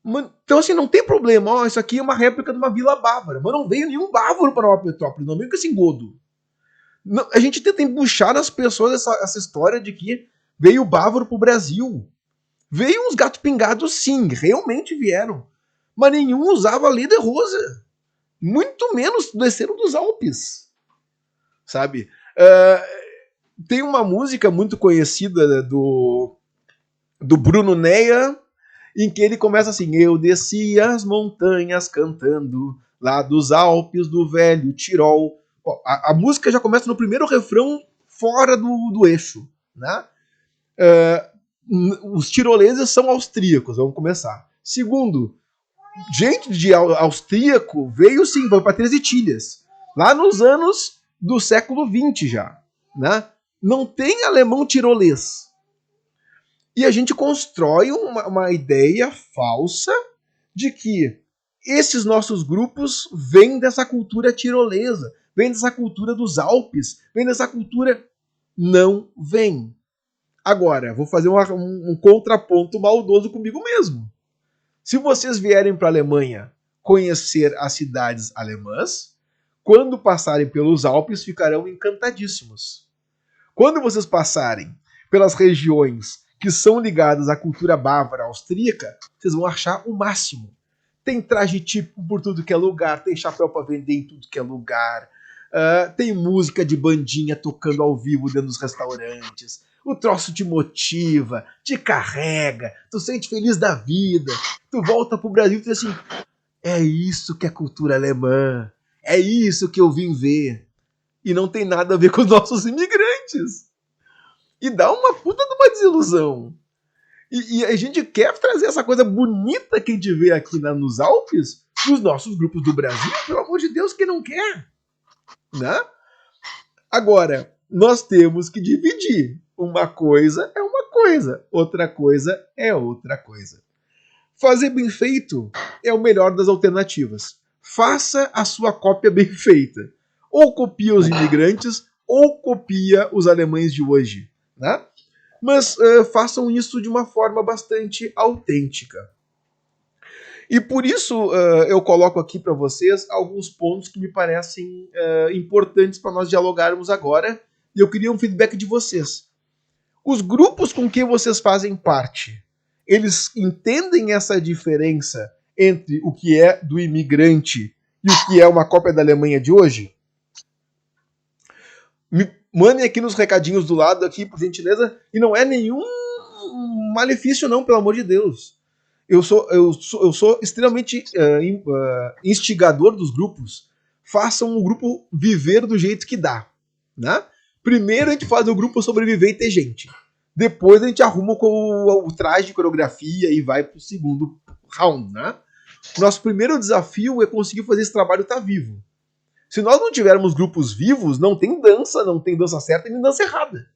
Então, assim, não tem problema. Isso aqui é uma réplica de uma vila bávara. Mas não veio nenhum bávaro para Nova Petrópolis. Não veio com esse engodo. Não, a gente tenta embuchar nas pessoas essa história de que veio bávaro para o Brasil. Veio uns gatos pingados, sim. Realmente vieram. Mas nenhum usava Lederhosen. Muito menos desceram dos Alpes. Sabe? Tem uma música muito conhecida do Bruno Neia, em que ele começa assim, eu desci as montanhas cantando, lá dos Alpes do velho Tirol. A música já começa no primeiro refrão fora do eixo. Né? Os tiroleses são austríacos, vamos começar. Segundo, gente de austríaco veio sim, foi para Três Itilhas, lá nos anos do século XX já. Né? Não tem alemão tirolês. E a gente constrói uma ideia falsa de que esses nossos grupos vêm dessa cultura tirolesa, vêm dessa cultura dos Alpes, vêm dessa cultura... Não vem. Agora, vou fazer um contraponto maldoso comigo mesmo. Se vocês vierem para a Alemanha conhecer as cidades alemãs, quando passarem pelos Alpes, ficarão encantadíssimos. Quando vocês passarem pelas regiões que são ligadas à cultura bávara austríaca, vocês vão achar o máximo. Tem traje típico por tudo que é lugar, tem chapéu para vender em tudo que é lugar, tem música de bandinha tocando ao vivo dentro dos restaurantes, o troço te motiva, te carrega, tu sente feliz da vida, tu volta pro Brasil e diz assim, é isso que é cultura alemã, é isso que eu vim ver. E não tem nada a ver com os nossos imigrantes. E dá uma puta de uma desilusão. E a gente quer trazer essa coisa bonita que a gente vê aqui nos Alpes para os nossos grupos do Brasil. Pelo amor de Deus, quem não quer? Né? Agora, nós temos que dividir. Uma coisa é uma coisa, outra coisa é outra coisa. Fazer bem feito é o melhor das alternativas. Faça a sua cópia bem feita. Ou copia os imigrantes, ou copia os alemães de hoje. Né? Mas façam isso de uma forma bastante autêntica. E por isso eu coloco aqui para vocês alguns pontos que me parecem importantes para nós dialogarmos agora. E eu queria um feedback de vocês. Os grupos com que vocês fazem parte, eles entendem essa diferença entre o que é do imigrante e o que é uma cópia da Alemanha de hoje? Me mandem aqui nos recadinhos do lado, aqui, por gentileza, e não é nenhum malefício não, pelo amor de Deus. Eu sou extremamente instigador dos grupos. Façam o grupo viver do jeito que dá, né? Primeiro a gente faz o grupo sobreviver e ter gente. Depois a gente arruma com o traje de coreografia e vai pro segundo round, né? Nosso primeiro desafio é conseguir fazer esse trabalho estar vivo. Se nós não tivermos grupos vivos, não tem dança certa e nem dança errada.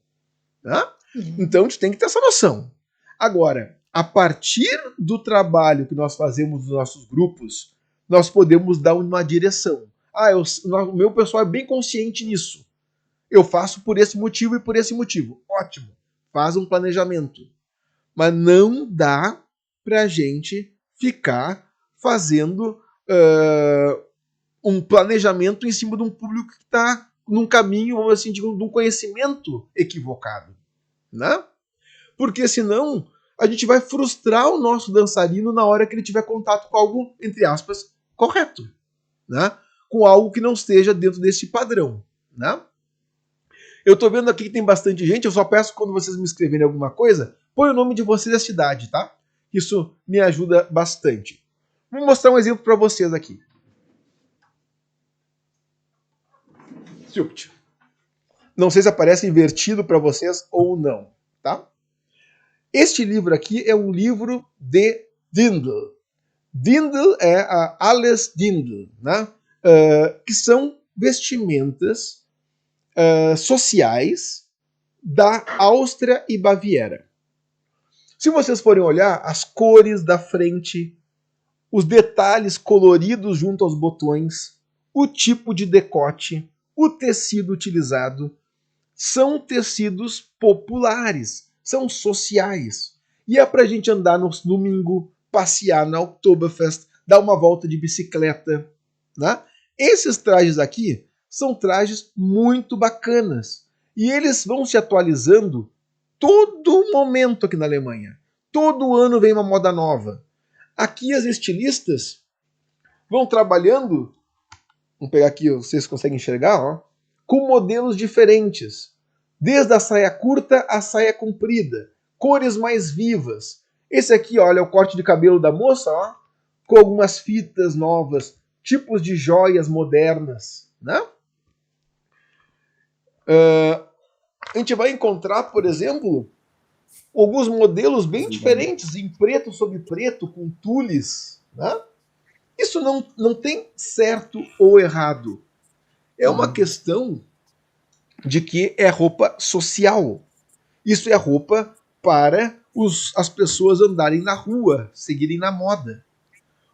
Tá? Então a gente tem que ter essa noção. Agora, a partir do trabalho que nós fazemos nos nossos grupos, nós podemos dar uma direção. O meu pessoal é bem consciente nisso. Eu faço por esse motivo e por esse motivo. Ótimo. Faz um planejamento. Mas não dá pra gente ficar fazendo um planejamento em cima de um público que está num caminho, vamos assim, de um conhecimento equivocado. Né? Porque senão a gente vai frustrar o nosso dançarino na hora que ele tiver contato com algo, entre aspas, correto. Né? Com algo que não esteja dentro desse padrão. Né? Eu estou vendo aqui que tem bastante gente, eu só peço quando vocês me escreverem alguma coisa, põe o nome de vocês e a cidade, tá? Isso me ajuda bastante. Vou mostrar um exemplo para vocês aqui. Não sei se aparece invertido para vocês ou não, tá? Este livro aqui é um livro de Dindel. Dindel é a Alles Dindel, né? Que são vestimentas sociais da Áustria e Baviera. Se vocês forem olhar as cores da frente, os detalhes coloridos junto aos botões, o tipo de decote, o tecido utilizado, são tecidos populares, são sociais. E é pra gente andar no domingo, passear na Oktoberfest, dar uma volta de bicicleta. Né? Esses trajes aqui são trajes muito bacanas. E eles vão se atualizando todo momento aqui na Alemanha. Todo ano vem uma moda nova. Aqui as estilistas vão trabalhando, vamos pegar aqui, vocês conseguem enxergar, ó, com modelos diferentes. Desde a saia curta à saia comprida. Cores mais vivas. Esse aqui, olha, é o corte de cabelo da moça, ó, com algumas fitas novas, tipos de joias modernas. Né? A gente vai encontrar, por exemplo, alguns modelos bem diferentes, em preto sobre preto, com tules. Né? Isso não tem certo ou errado. É uma questão de que é roupa social. Isso é roupa para as pessoas andarem na rua, seguirem na moda.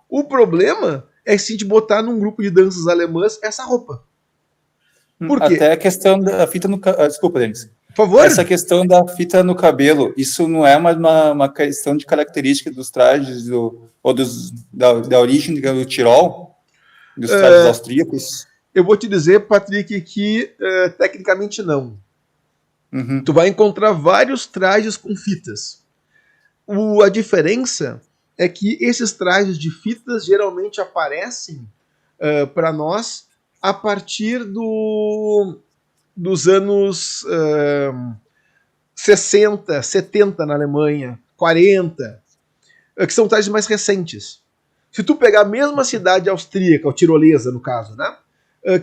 O problema é se a gente botar num grupo de danças alemãs essa roupa. Por quê? Até a questão da fita no cabelo. Desculpa, Denis. Por favor. Essa questão da fita no cabelo, isso não é uma questão de característica dos trajes da origem do Tirol? Dos trajes austríacos? Eu vou te dizer, Patrick, que tecnicamente não. Uhum. Tu vai encontrar vários trajes com fitas. A diferença é que esses trajes de fitas geralmente aparecem para nós a partir dos anos 60, 70 na Alemanha, 40, que são trajes mais recentes. Se tu pegar a mesma cidade austríaca, ou tirolesa no caso, né?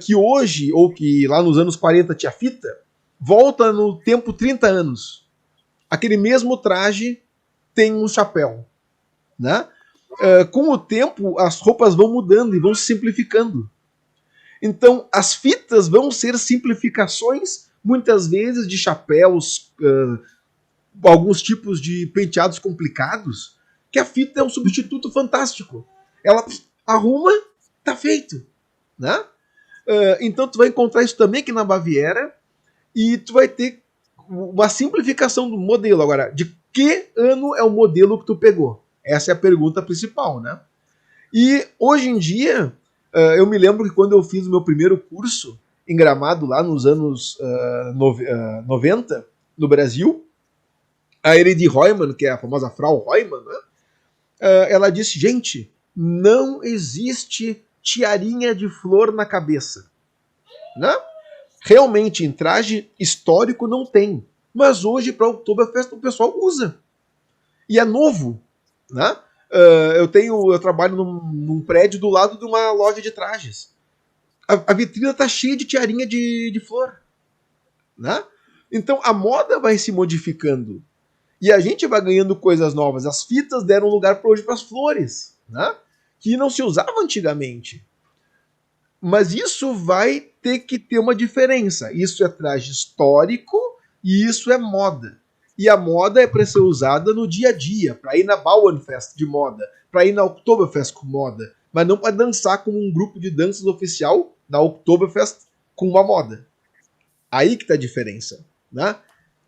Que hoje, ou que lá nos anos 40 tinha fita, volta no tempo 30 anos. Aquele mesmo traje tem um chapéu. Né? Com o tempo, as roupas vão mudando e vão se simplificando. Então, as fitas vão ser simplificações, muitas vezes, de chapéus, alguns tipos de penteados complicados, que a fita é um substituto fantástico. Ela arruma, tá feito. Né? Então, tu vai encontrar isso também aqui na Baviera, e tu vai ter uma simplificação do modelo. Agora, de que ano é o modelo que tu pegou? Essa é a pergunta principal, né? E hoje em dia, eu me lembro que quando eu fiz o meu primeiro curso em Gramado, lá nos anos 90, no Brasil, a Elodie Reumann, que é a famosa Frau Reumann, né? Ela disse, gente, não existe tiarinha de flor na cabeça. Né? Realmente, em traje histórico não tem. Mas hoje, para Oktoberfest, o pessoal usa. E é novo. Né? Eu trabalho num prédio do lado de uma loja de trajes. A vitrine está cheia de tiarinha de flor. Né? Então, a moda vai se modificando. E a gente vai ganhando coisas novas. As fitas deram lugar hoje para as flores, né? Que não se usava antigamente. Mas isso vai ter que ter uma diferença. Isso é traje histórico e isso é moda. E a moda é para ser usada no dia a dia, para ir na Bauernfest de moda, para ir na Oktoberfest com moda, mas não para dançar com um grupo de danças oficial na Oktoberfest com uma moda. Aí que está a diferença, né?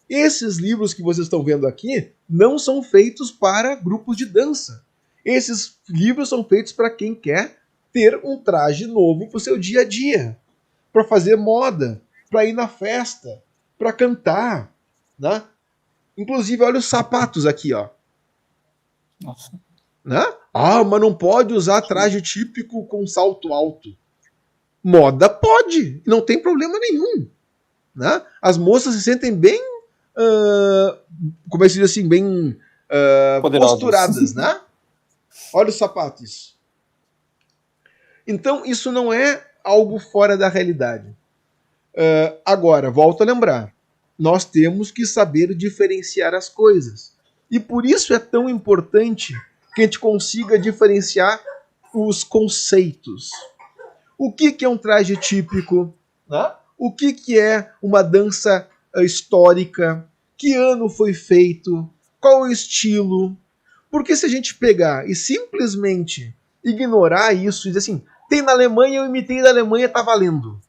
Esses livros que vocês estão vendo aqui não são feitos para grupos de dança. Esses livros são feitos para quem quer ter um traje novo para o seu dia a dia, para fazer moda, para ir na festa, para cantar, né? Inclusive, olha os sapatos aqui, ó. Nossa. Né? Ah, mas não pode usar traje típico com salto alto. Moda pode, não tem problema nenhum. Né? As moças se sentem bem, como é que se diz assim, bem posturadas, né? Olha os sapatos. Então, isso não é algo fora da realidade. Agora, volto a lembrar, nós temos que saber diferenciar as coisas. E por isso é tão importante que a gente consiga diferenciar os conceitos. O que é um traje típico? Né? O que é uma dança histórica? Que ano foi feito? Qual é o estilo? Porque se a gente pegar e simplesmente ignorar isso e dizer assim, tem na Alemanha, eu imitei da Alemanha, tá valendo.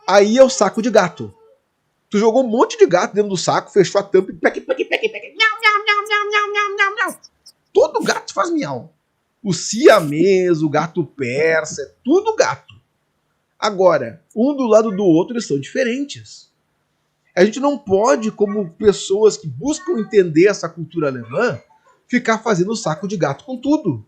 Aí é o saco de gato. Tu jogou um monte de gato dentro do saco, fechou a tampa e peque. Todo gato faz miau. O siamês, o gato persa, é tudo gato. Agora, um do lado do outro, eles são diferentes. A gente não pode, como pessoas que buscam entender essa cultura alemã, ficar fazendo saco de gato com tudo.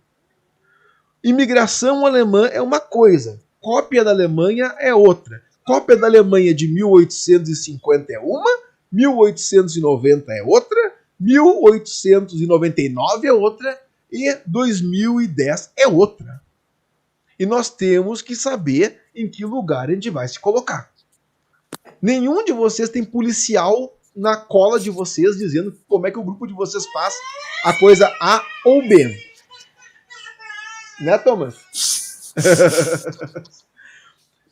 Imigração alemã é uma coisa, cópia da Alemanha é outra. Cópia da Alemanha de 1850 é uma, 1890 é outra, 1899 é outra e 2010 é outra. E nós temos que saber em que lugar a gente vai se colocar. Nenhum de vocês tem policial na cola de vocês dizendo como é que o grupo de vocês faz a coisa A ou B. Né, Thomas?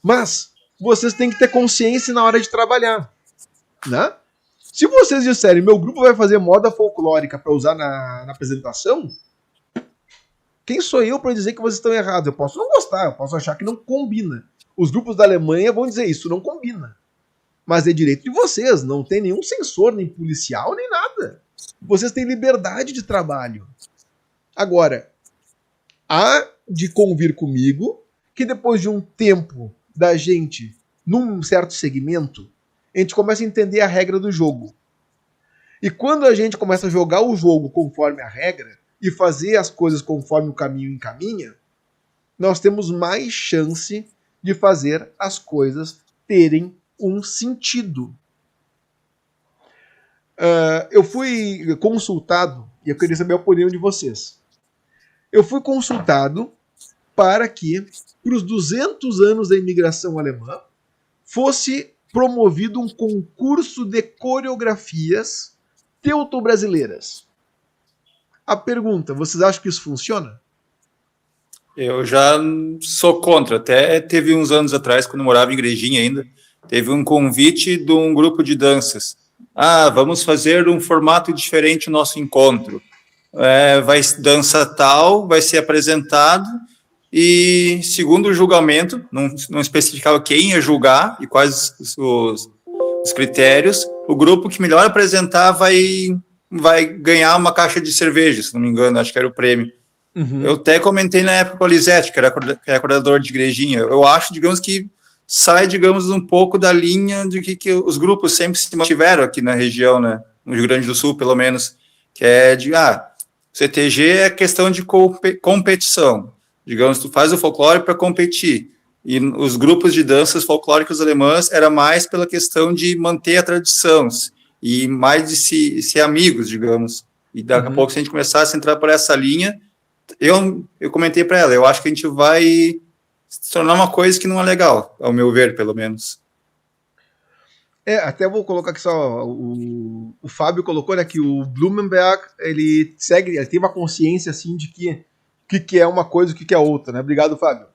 Mas vocês têm que ter consciência na hora de trabalhar. Né? Se vocês disserem, meu grupo vai fazer moda folclórica para usar na apresentação, quem sou eu para dizer que vocês estão errados? Eu posso não gostar, eu posso achar que não combina. Os grupos da Alemanha vão dizer isso não combina. Mas é direito de vocês, não tem nenhum censor, nem policial, nem nada. Vocês têm liberdade de trabalho. Agora, há de convir comigo que depois de um tempo da gente, num certo segmento, a gente começa a entender a regra do jogo. E quando a gente começa a jogar o jogo conforme a regra e fazer as coisas conforme o caminho encaminha, nós temos mais chance de fazer as coisas terem um sentido. Eu fui consultado, e eu queria saber a opinião de vocês. Eu fui consultado para que, para os 200 anos da imigração alemã, fosse promovido um concurso de coreografias teuto-brasileiras. A pergunta, vocês acham que isso funciona? Eu já sou contra. Até teve uns anos atrás, quando eu morava em Igrejinha ainda, teve um convite de um grupo de danças. Vamos fazer um formato diferente o nosso encontro. Vai dança tal, vai ser apresentado e, segundo o julgamento, não especificava quem ia julgar e quais os critérios, o grupo que melhor apresentar vai ganhar uma caixa de cerveja, se não me engano, acho que era o prêmio. Uhum. Eu até comentei na época com a Lisete, que era coordenador de Igrejinha. Eu acho, digamos, que sai, digamos, um pouco da linha de que os grupos sempre se mantiveram aqui na região, né? no Rio Grande do Sul, pelo menos, que é de, CTG é questão de competição. Digamos, tu faz o folclore para competir. E os grupos de danças folclóricas alemãs era mais pela questão de manter a tradição e mais de ser amigos, digamos. E daqui a pouco, se a gente começasse a entrar por essa linha, eu comentei para ela, eu acho que a gente vai se tornar uma coisa que não é legal, ao meu ver, pelo menos. Até vou colocar aqui só, o Fábio colocou, né, que o Blumenberg, ele tem uma consciência, assim, de que é uma coisa e o que é outra, né? Obrigado, Fábio.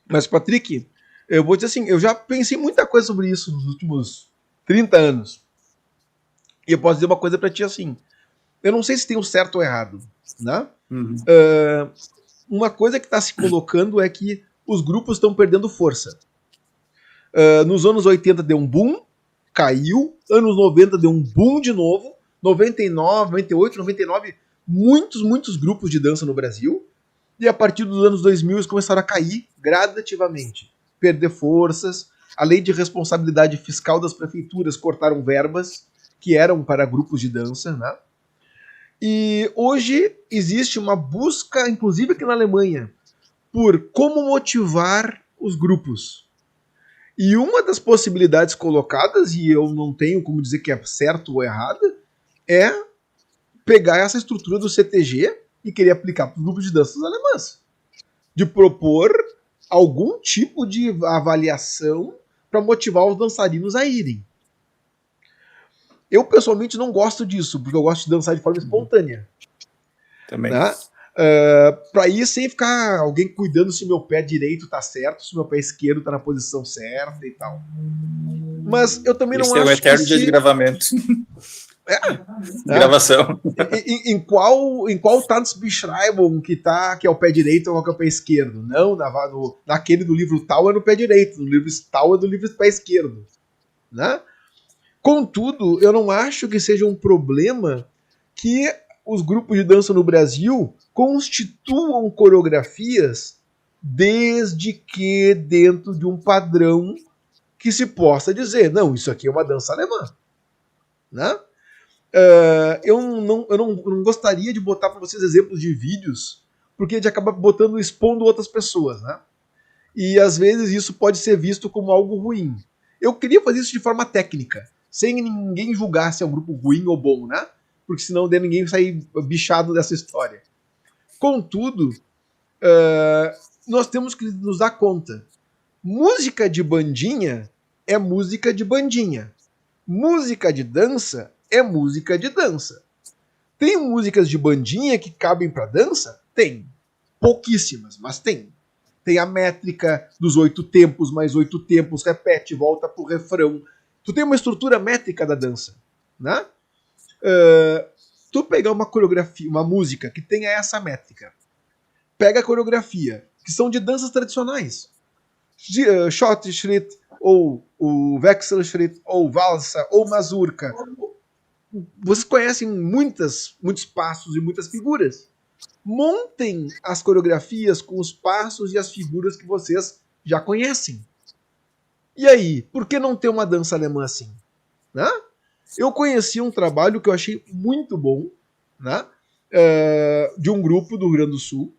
Mas, Patrick, eu vou dizer assim, eu já pensei muita coisa sobre isso nos últimos 30 anos. E eu posso dizer uma coisa pra ti assim, eu não sei se tem o certo ou errado, né? Uma coisa que está se colocando é que os grupos estão perdendo força. Nos anos 80 deu um boom, caiu, anos 90 deu um boom de novo, 99, 98, 99, muitos grupos de dança no Brasil, e a partir dos anos 2000 eles começaram a cair gradativamente, perder forças, a lei de responsabilidade fiscal das prefeituras cortaram verbas que eram para grupos de dança, né? E hoje existe uma busca, inclusive aqui na Alemanha, por como motivar os grupos. E uma das possibilidades colocadas, e eu não tenho como dizer que é certo ou errada, é pegar essa estrutura do CTG e querer aplicar para os grupos de danças alemãs. De propor algum tipo de avaliação para motivar os dançarinos a irem. Eu, pessoalmente, não gosto disso, porque eu gosto de dançar de forma espontânea. Também. Né? Para ir sem ficar alguém cuidando se o meu pé direito tá certo, se o meu pé esquerdo tá na posição certa e tal. Mas eu também não acho que... Isso é um eterno dia de gravamento. Gravação. Em qual Tanzbeschreibung que é o pé direito ou qual que é o pé esquerdo? Não, naquele do livro tal é no pé direito, no livro tal é do livro pé esquerdo. Né? Contudo, eu não acho que seja um problema que os grupos de dança no Brasil constituam coreografias desde que dentro de um padrão que se possa dizer, não, isso aqui é uma dança alemã. Né? Eu não gostaria de botar para vocês exemplos de vídeos, porque a gente acaba expondo outras pessoas. Né? E às vezes isso pode ser visto como algo ruim. Eu queria fazer isso de forma técnica, sem ninguém julgar se é um grupo ruim ou bom, né? Porque senão ninguém sair bichado dessa história. Contudo, nós temos que nos dar conta. Música de bandinha é música de bandinha. Música de dança é música de dança. Tem músicas de bandinha que cabem para dança? Tem. Pouquíssimas, mas tem. Tem a métrica dos 8 tempos, mais 8 tempos, repete, volta pro refrão. Tu tem uma estrutura métrica da dança, né? Tu pegar uma coreografia, uma música que tenha essa métrica, pega a coreografia, que são de danças tradicionais, Shot Schritt, ou o Wechselschritt, ou Valsa, ou Mazurka. Vocês conhecem muitos passos e muitas figuras. Montem as coreografias com os passos e as figuras que vocês já conhecem. E aí, por que não ter uma dança alemã assim? Né? Eu conheci um trabalho que eu achei muito bom, né? De um grupo do Rio Grande do Sul,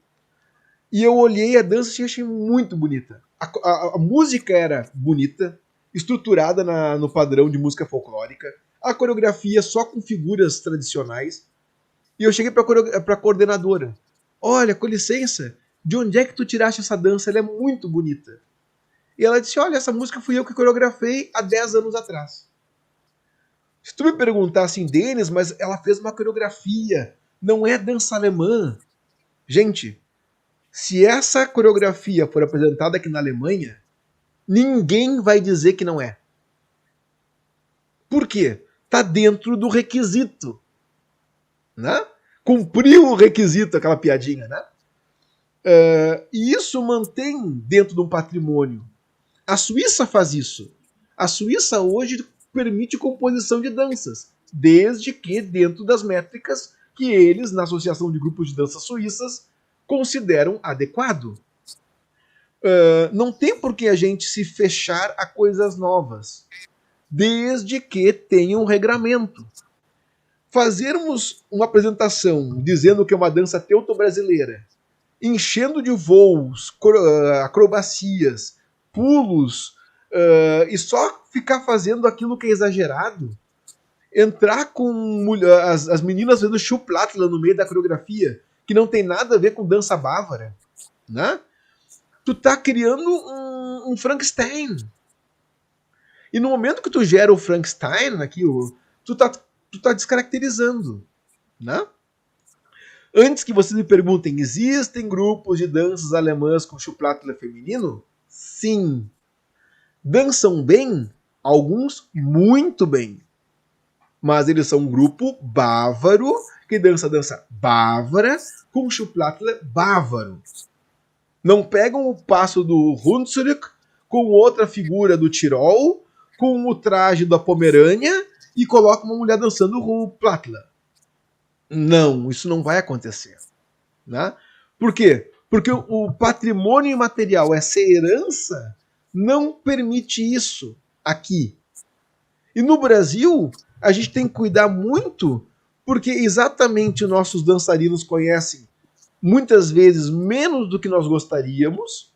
e eu olhei a dança e achei muito bonita. A música era bonita, estruturada no padrão de música folclórica, a coreografia só com figuras tradicionais, e eu cheguei para a coordenadora. Olha, com licença, de onde é que tu tiraste essa dança? Ela é muito bonita. E ela disse, olha, essa música fui eu que coreografei há 10 anos atrás. Se tu me perguntar assim, Denis, mas ela fez uma coreografia, não é dança alemã. Gente, se essa coreografia for apresentada aqui na Alemanha, ninguém vai dizer que não é. Por quê? Tá dentro do requisito. Né? Cumpriu o requisito, aquela piadinha, né? E isso mantém dentro de um patrimônio. A Suíça faz isso. A Suíça hoje permite composição de danças, desde que dentro das métricas que eles, na Associação de Grupos de Danças Suíças, consideram adequado. Não tem por que a gente se fechar a coisas novas, desde que tenha um regramento. fazermos uma apresentação dizendo que é uma dança teuto-brasileira, enchendo de voos, acrobacias, pulos, e só ficar fazendo aquilo que é exagerado, entrar com as meninas fazendo chuplatla no meio da coreografia, que não tem nada a ver com dança bávara, né? Tu tá criando um Frankenstein. E no momento que tu gera o Frankenstein aqui, tu tá descaracterizando, né? Antes que vocês me perguntem, existem grupos de danças alemãs com chuplatla feminino? Sim. Dançam bem? Alguns muito bem. Mas eles são um grupo bávaro que dança bávara com chuplatla bávaro. Não pegam o passo do Hunsrück com outra figura do Tirol, com o traje da Pomerânia e colocam uma mulher dançando o Platla. Não, isso não vai acontecer. Né? Por quê? Porque o patrimônio imaterial, essa herança, não permite isso aqui. E no Brasil, a gente tem que cuidar muito, porque exatamente nossos dançarinos conhecem muitas vezes menos do que nós gostaríamos,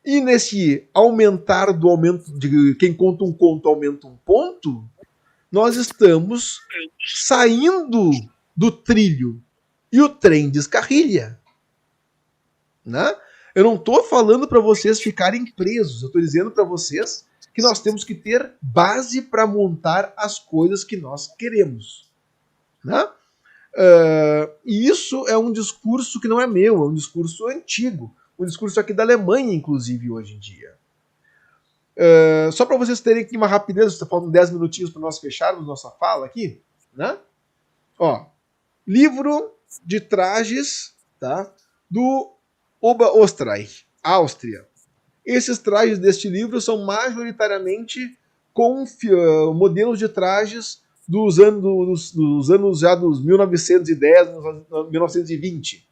e nesse aumentar do aumento de quem conta um conto aumenta um ponto, nós estamos saindo do trilho e o trem descarrilha. Né? Eu não estou falando para vocês ficarem presos, eu estou dizendo para vocês que nós temos que ter base para montar as coisas que nós queremos. Né? E isso é um discurso que não é meu, é um discurso antigo, um discurso aqui da Alemanha, inclusive, hoje em dia. Só para vocês terem aqui uma rapidez, faltam 10 minutinhos para nós fecharmos nossa fala aqui. Né? Ó, livro de trajes, tá, do Oberösterreich, Áustria. Esses trajes deste livro são majoritariamente com modelos de trajes dos anos já dos 1910, 1920.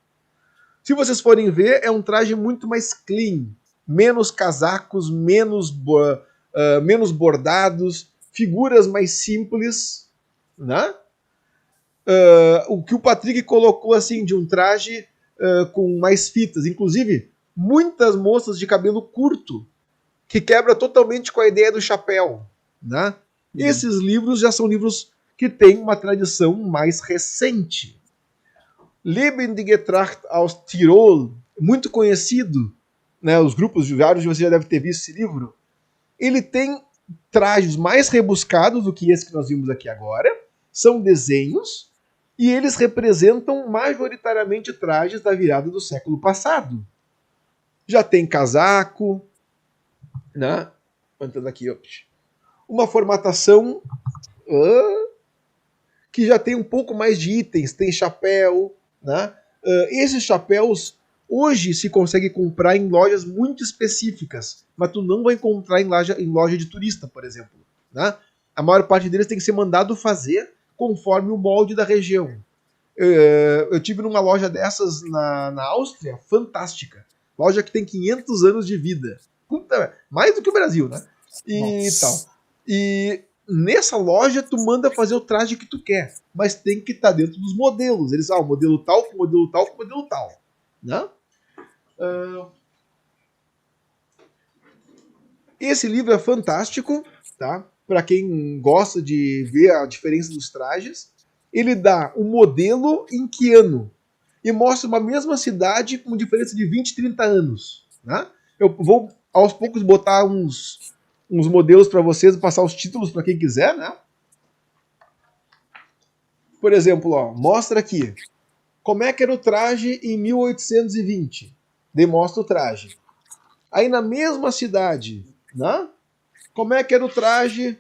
Se vocês forem ver, é um traje muito mais clean, menos casacos, menos bordados, figuras mais simples, né? O que o Patrick colocou assim de um traje com mais fitas, inclusive muitas moças de cabelo curto, que quebra totalmente com a ideia do chapéu, né? Esses livros já são livros que têm uma tradição mais recente. Lebendige Tracht aus Tirol, muito conhecido, né? Os grupos de vários de vocês já devem ter visto esse livro. Ele tem trajes mais rebuscados do que esse que nós vimos aqui agora, são desenhos, e eles representam majoritariamente trajes da virada do século passado. Já tem casaco, né? Entrando aqui, uma formatação que já tem um pouco mais de itens, tem chapéu, né? Esses chapéus hoje se consegue comprar em lojas muito específicas, mas tu não vai encontrar em loja de turista, por exemplo, né? A maior parte deles tem que ser mandado fazer conforme o molde da região. Eu tive numa loja dessas na Áustria, fantástica. Loja que tem 500 anos de vida. Puta, mais do que o Brasil, né? E tal. E nessa loja tu manda fazer o traje que tu quer, mas tem que estar dentro dos modelos. Eles o modelo tal, com modelo tal, com modelo tal. Né? Esse livro é fantástico, tá? Para quem gosta de ver a diferença dos trajes. Ele dá o modelo em que ano e mostra uma mesma cidade com diferença de 20, 30 anos. Né? Eu vou aos poucos botar uns modelos para vocês, passar os títulos para quem quiser. Né? Por exemplo, ó, mostra aqui como é que era o traje em 1820. Demonstra o traje. Aí na mesma cidade, né? Como é que era o traje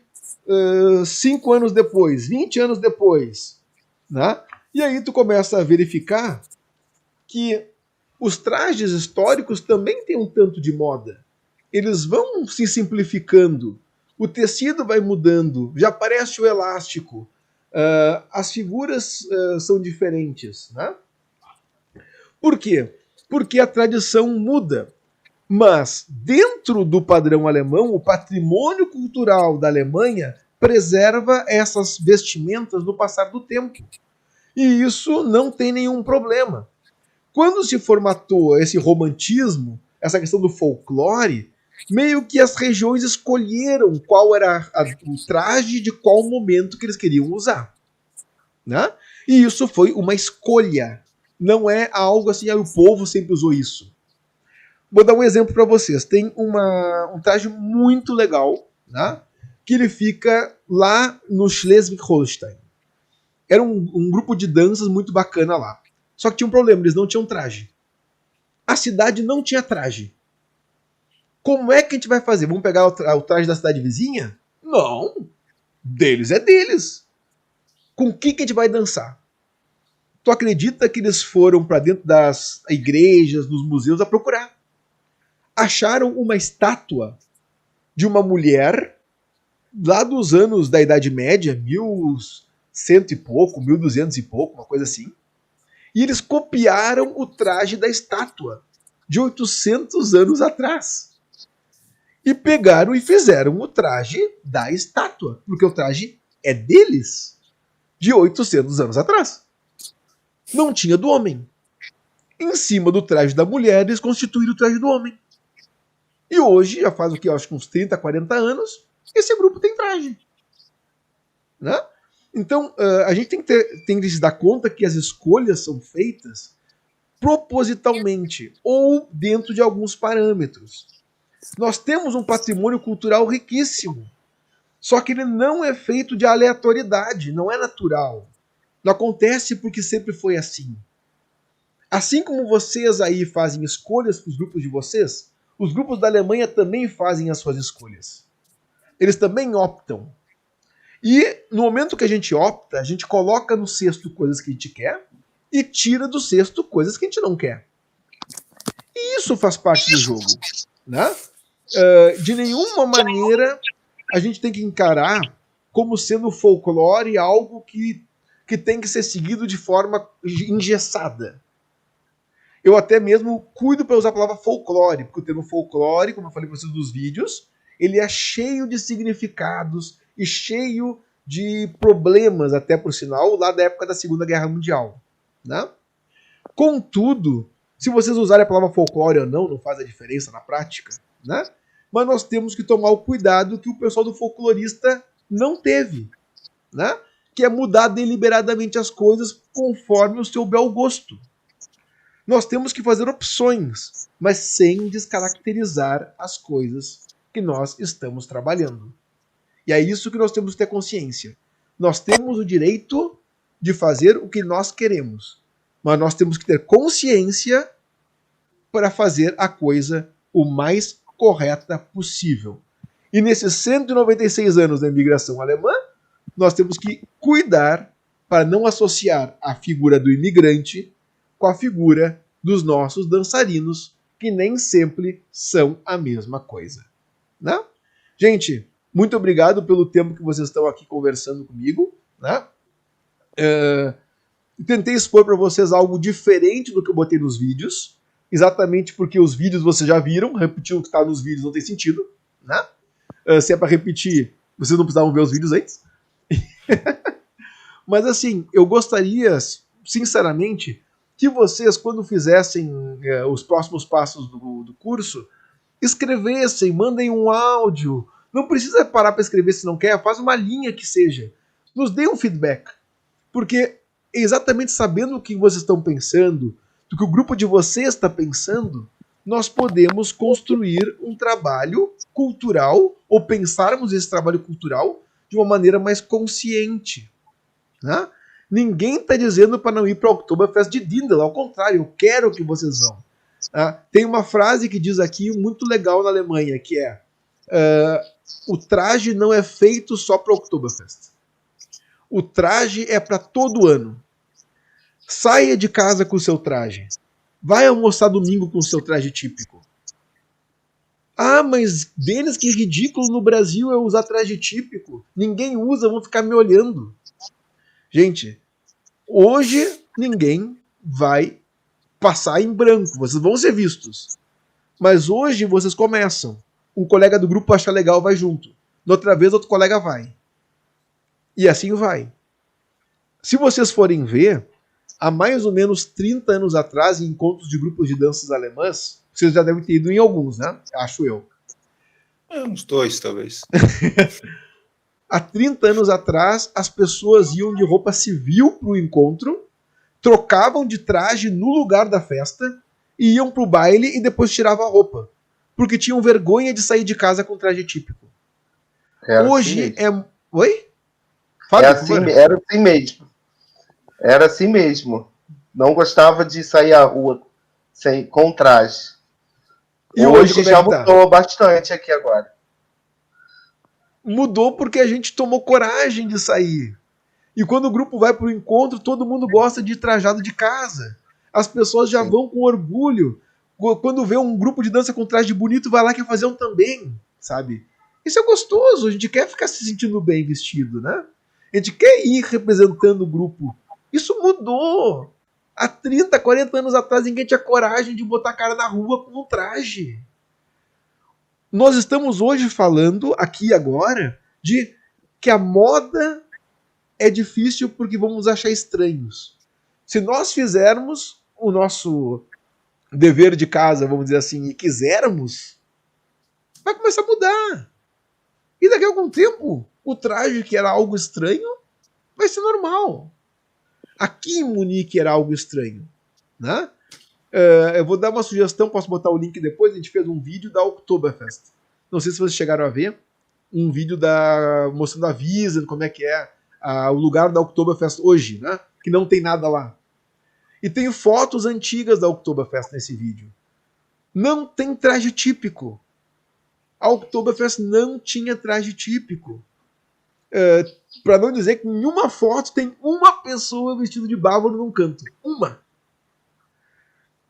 5 anos depois, 20 anos depois. Né? E aí tu começa a verificar que os trajes históricos também têm um tanto de moda. Eles vão se simplificando, o tecido vai mudando, já aparece o elástico, as figuras são diferentes. Né? Por quê? Porque a tradição muda. Mas dentro do padrão alemão, o patrimônio cultural da Alemanha preserva essas vestimentas no passar do tempo. E isso não tem nenhum problema. Quando se formatou esse romantismo, essa questão do folclore, meio que as regiões escolheram qual era o traje de qual momento que eles queriam usar. Né? E isso foi uma escolha. Não é algo assim, o povo sempre usou isso. Vou dar um exemplo para vocês. Tem um traje muito legal, né? Que ele fica lá no Schleswig-Holstein. Era um grupo de danças muito bacana lá. Só que tinha um problema, eles não tinham traje. A cidade não tinha traje. Como é que a gente vai fazer? Vamos pegar o traje da cidade vizinha? Não. Deles é deles. Com o que a gente vai dançar? Tu acredita que eles foram para dentro das igrejas, dos museus a procurar? Acharam uma estátua de uma mulher lá dos anos da Idade Média, 1100 e pouco, 1200 e pouco, uma coisa assim. E eles copiaram o traje da estátua de 800 anos atrás. E pegaram e fizeram o traje da estátua, porque o traje é deles, de 800 anos atrás. Não tinha do homem. Em cima do traje da mulher, eles constituíram o traje do homem. E hoje, já faz o que? Acho que uns 30, 40 anos, esse grupo tem traje. Né? Então, a gente tem que se dar conta que as escolhas são feitas propositalmente ou dentro de alguns parâmetros. Nós temos um patrimônio cultural riquíssimo, só que ele não é feito de aleatoriedade, não é natural. Não acontece porque sempre foi assim. Assim como vocês aí fazem escolhas para os grupos de vocês, os grupos da Alemanha também fazem as suas escolhas. Eles também optam. E no momento que a gente opta, a gente coloca no cesto coisas que a gente quer e tira do cesto coisas que a gente não quer. E isso faz parte do jogo. Né? De nenhuma maneira a gente tem que encarar como sendo folclore algo que tem que ser seguido de forma engessada. Eu até mesmo cuido para usar a palavra folclore, porque o termo folclore, como eu falei para vocês nos vídeos, ele é cheio de significados e cheio de problemas, até por sinal, lá da época da Segunda Guerra Mundial. Né? Contudo, se vocês usarem a palavra folclore ou não faz a diferença na prática. Né? Mas nós temos que tomar o cuidado que o pessoal do folclorista não teve. Né? Que é mudar deliberadamente as coisas conforme o seu bel gosto. Nós temos que fazer opções, mas sem descaracterizar as coisas que nós estamos trabalhando. E é isso que nós temos que ter consciência. Nós temos o direito de fazer o que nós queremos, mas nós temos que ter consciência para fazer a coisa o mais correta possível. E nesses 196 anos da imigração alemã, nós temos que cuidar para não associar a figura do imigrante com a figura dos nossos dançarinos, que nem sempre são a mesma coisa. Né? Gente, muito obrigado pelo tempo que vocês estão aqui conversando comigo. Né? Tentei expor para vocês algo diferente do que eu botei nos vídeos, exatamente porque os vídeos vocês já viram, repetir o que está nos vídeos não tem sentido. Né? Se é para repetir, vocês não precisavam ver os vídeos antes. Mas assim, eu gostaria, sinceramente, que vocês, quando fizessem os próximos passos do curso, escrevessem, mandem um áudio. Não precisa parar para escrever se não quer, faz uma linha que seja. Nos dê um feedback. Porque exatamente sabendo o que vocês estão pensando, do que o grupo de vocês está pensando, nós podemos construir um trabalho cultural, ou pensarmos esse trabalho cultural de uma maneira mais consciente. Né? Ninguém está dizendo para não ir para o Oktoberfest de Dindel, ao contrário, eu quero que vocês vão. Tem uma frase que diz aqui, muito legal na Alemanha, que é o traje não é feito só para o Oktoberfest. O traje é para todo ano. Saia de casa com o seu traje. Vai almoçar domingo com o seu traje típico. Ah, mas Denis, que ridículo no Brasil eu usar traje típico. Ninguém usa, vão ficar me olhando. Gente, hoje ninguém vai passar em branco. Vocês vão ser vistos. Mas hoje vocês começam. Um colega do grupo acha legal, vai junto. Na outra vez, outro colega vai. E assim vai. Se vocês forem ver, há mais ou menos 30 anos atrás, em encontros de grupos de danças alemãs, vocês já devem ter ido em alguns, né? Acho eu. Uns 2, talvez. Há 30 anos atrás, as pessoas iam de roupa civil para o encontro, trocavam de traje no lugar da festa, e iam para o baile e depois tiravam a roupa. Porque tinham vergonha de sair de casa com traje típico. Hoje assim é... Oi? Fábio, era assim mesmo. Era assim mesmo. Não gostava de sair à rua com traje. E hoje já tá? mudou bastante aqui agora. Mudou porque a gente tomou coragem de sair. E quando o grupo vai para o encontro, todo mundo gosta de ir trajado de casa. As pessoas já vão com orgulho. Quando vê um grupo de dança com traje bonito, vai lá e quer fazer um também, sabe? Isso é gostoso, a gente quer ficar se sentindo bem vestido, né? A gente quer ir representando o grupo. Isso mudou. Há 30, 40 anos atrás, ninguém tinha coragem de botar a cara na rua com um traje. Nós estamos hoje falando, aqui agora, de que a moda é difícil porque vamos achar estranhos. Se nós fizermos o nosso dever de casa, vamos dizer assim, e quisermos, vai começar a mudar. E daqui a algum tempo, o traje que era algo estranho vai ser normal. Aqui em Munique era algo estranho, né? Eu vou dar uma sugestão, posso botar o link depois. A gente fez um vídeo da Oktoberfest. Não sei se vocês chegaram a ver. Um vídeo mostrando a Wiesn, como é que é o lugar da Oktoberfest hoje, né? Que não tem nada lá. E tem fotos antigas da Oktoberfest nesse vídeo. Não tem traje típico. A Oktoberfest não tinha traje típico. Para não dizer que em uma foto tem uma pessoa vestida de bávaro num canto. Uma.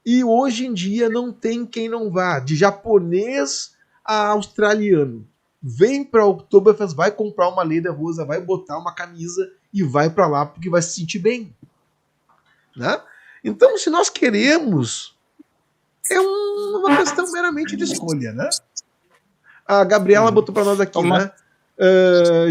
E hoje em dia não tem quem não vá. De japonês a australiano. Vem para Oktoberfest, vai comprar uma lederhosen, vai botar uma camisa e vai para lá porque vai se sentir bem. Né? Então, se nós queremos, é uma questão meramente de escolha, né? A Gabriela botou para nós aqui, né?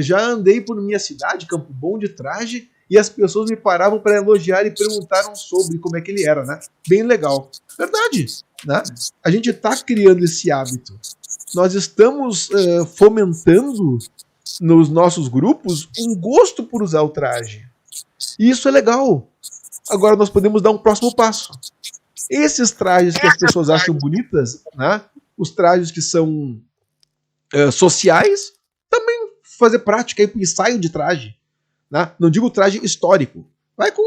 Já andei por minha cidade, Campo Bom, de traje, e as pessoas me paravam para elogiar e perguntaram sobre como é que ele era, né? Bem legal. Verdade, né? A gente está criando esse hábito. Nós estamos fomentando nos nossos grupos um gosto por usar o traje. E isso é legal. Agora nós podemos dar um próximo passo. Esses trajes que as pessoas acham bonitas, né? Os trajes que são sociais, também fazer prática aí para ensaio de traje. Né? Não digo traje histórico. Vai com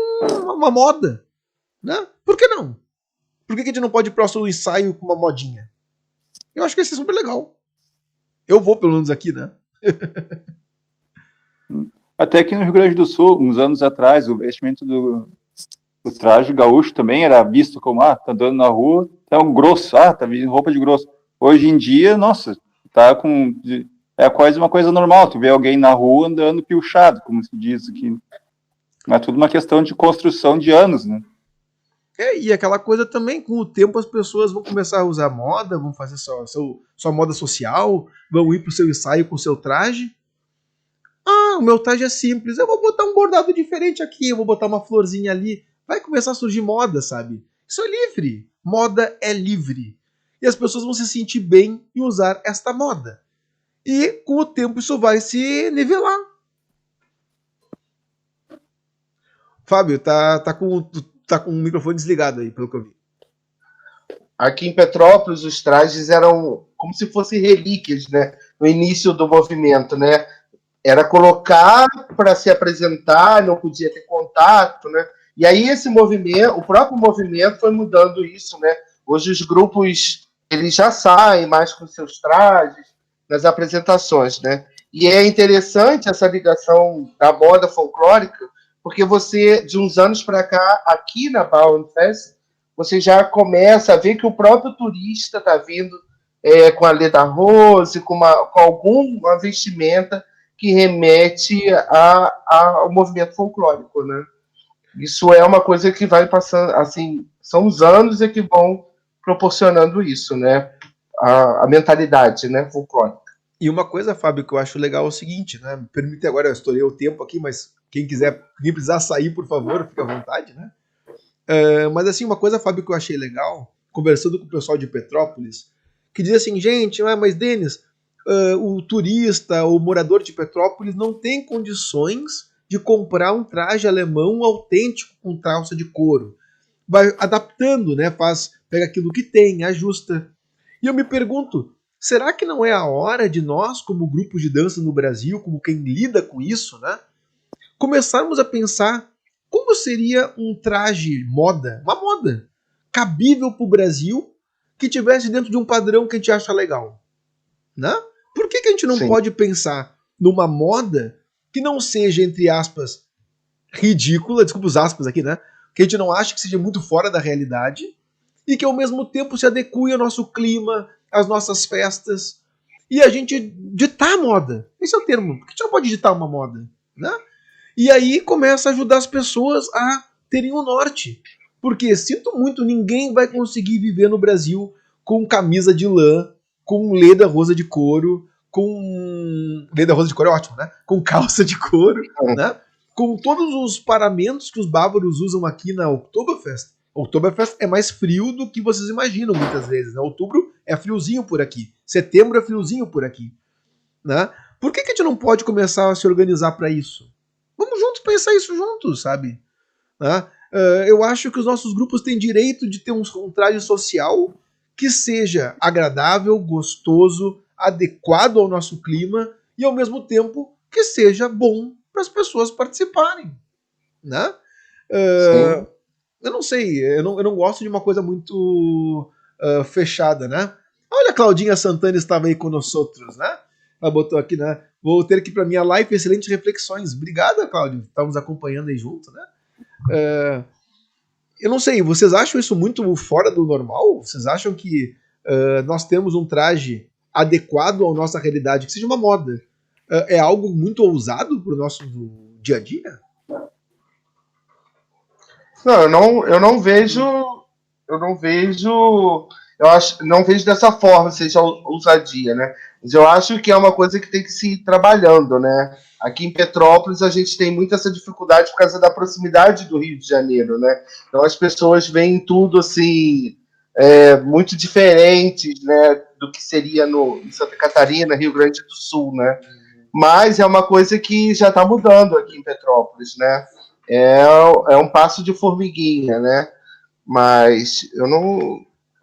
uma moda. Né? Por que não? Por que a gente não pode ir para o ensaio com uma modinha? Eu acho que isso é super legal. Eu vou, pelo menos, aqui, né? Até aqui no Rio Grande do Sul, uns anos atrás, o vestimento do traje gaúcho também era visto como, tá andando na rua, tá um grosso, tá vindo roupa de grosso. Hoje em dia, nossa, tá com... É quase uma coisa normal, tu vê alguém na rua andando piochado, como se diz aqui. Mas é tudo uma questão de construção de anos, né? E aquela coisa também, com o tempo as pessoas vão começar a usar moda, vão fazer sua moda social, vão ir pro seu ensaio com o seu traje. O meu traje é simples, eu vou botar um bordado diferente aqui, eu vou botar uma florzinha ali. Vai começar a surgir moda, sabe? Isso é livre. Moda é livre. E as pessoas vão se sentir bem em usar esta moda. E com o tempo isso vai se nivelar. Fábio, tá com o microfone desligado aí, pelo que eu vi. Aqui em Petrópolis, os trajes eram como se fossem relíquias, né? No início do movimento, né? Era colocar para se apresentar, não podia ter contato, né? E aí esse movimento, o próprio movimento foi mudando isso, né? Hoje os grupos, eles já saem mais com seus trajes nas apresentações, né? E é interessante essa ligação da moda folclórica, porque você, de uns anos para cá, aqui na Bauernfest, você já começa a ver que o próprio turista está vindo com a lederhosen, com alguma vestimenta que remete ao movimento folclórico, né? Isso é uma coisa que vai passando, assim, são os anos que vão proporcionando isso, né? A mentalidade, né, folclórica. E uma coisa, Fábio, que eu acho legal é o seguinte, né? Me permite agora, eu estourei o tempo aqui, mas quem precisar sair, por favor, fica à vontade, né? Mas assim, uma coisa, Fábio, que eu achei legal, conversando com o pessoal de Petrópolis, que diz assim, gente, mas Denis, o turista, o morador de Petrópolis não tem condições de comprar um traje alemão autêntico com calça de couro. Vai adaptando, né? Pega aquilo que tem, ajusta. E eu me pergunto, será que não é a hora de nós, como grupo de dança no Brasil, como quem lida com isso, né, começarmos a pensar como seria um traje moda, uma moda, cabível para o Brasil, que tivesse dentro de um padrão que a gente acha legal, né? Por que a gente não pode pensar numa moda que não seja, entre aspas, ridícula, desculpa os aspas aqui, né? Que a gente não ache que seja muito fora da realidade e que ao mesmo tempo se adeque ao nosso clima, às nossas festas, e a gente ditar a moda. Esse é o termo. Por que a gente não pode ditar uma moda, né? E aí começa a ajudar as pessoas a terem um norte. Porque, sinto muito, ninguém vai conseguir viver no Brasil com camisa de lã, com leda rosa de couro, com... Leda rosa de couro é ótimo, né? Com calça de couro, né? Com todos os paramentos que os bávaros usam aqui na Oktoberfest. Oktoberfest é mais frio do que vocês imaginam muitas vezes, né? Outubro é friozinho por aqui. Setembro é friozinho por aqui, né? Por que a gente não pode começar a se organizar para isso? Vamos juntos pensar isso juntos, sabe? Né? Eu acho que os nossos grupos têm direito de ter um traje social que seja agradável, gostoso, adequado ao nosso clima e ao mesmo tempo que seja bom para as pessoas participarem, né? Eu não sei, eu não gosto de uma coisa muito fechada, né? Olha, a Claudinha Santana estava aí com nós outros, né? Ela botou aqui, né? Vou ter aqui para minha live excelentes reflexões. Obrigada, Cláudio, está nos acompanhando aí junto, né? Eu não sei, vocês acham isso muito fora do normal? Vocês acham que nós temos um traje adequado à nossa realidade, que seja uma moda? É algo muito ousado para o nosso dia a dia? Não, eu não vejo, não vejo dessa forma, seja ousadia, né? Mas eu acho que é uma coisa que tem que se ir trabalhando, né? Aqui em Petrópolis a gente tem muito essa dificuldade por causa da proximidade do Rio de Janeiro, né? Então as pessoas veem tudo assim muito diferente, né, do que seria em Santa Catarina, Rio Grande do Sul, né? Mas é uma coisa que já está mudando aqui em Petrópolis, né? É um passo de formiguinha, né? Mas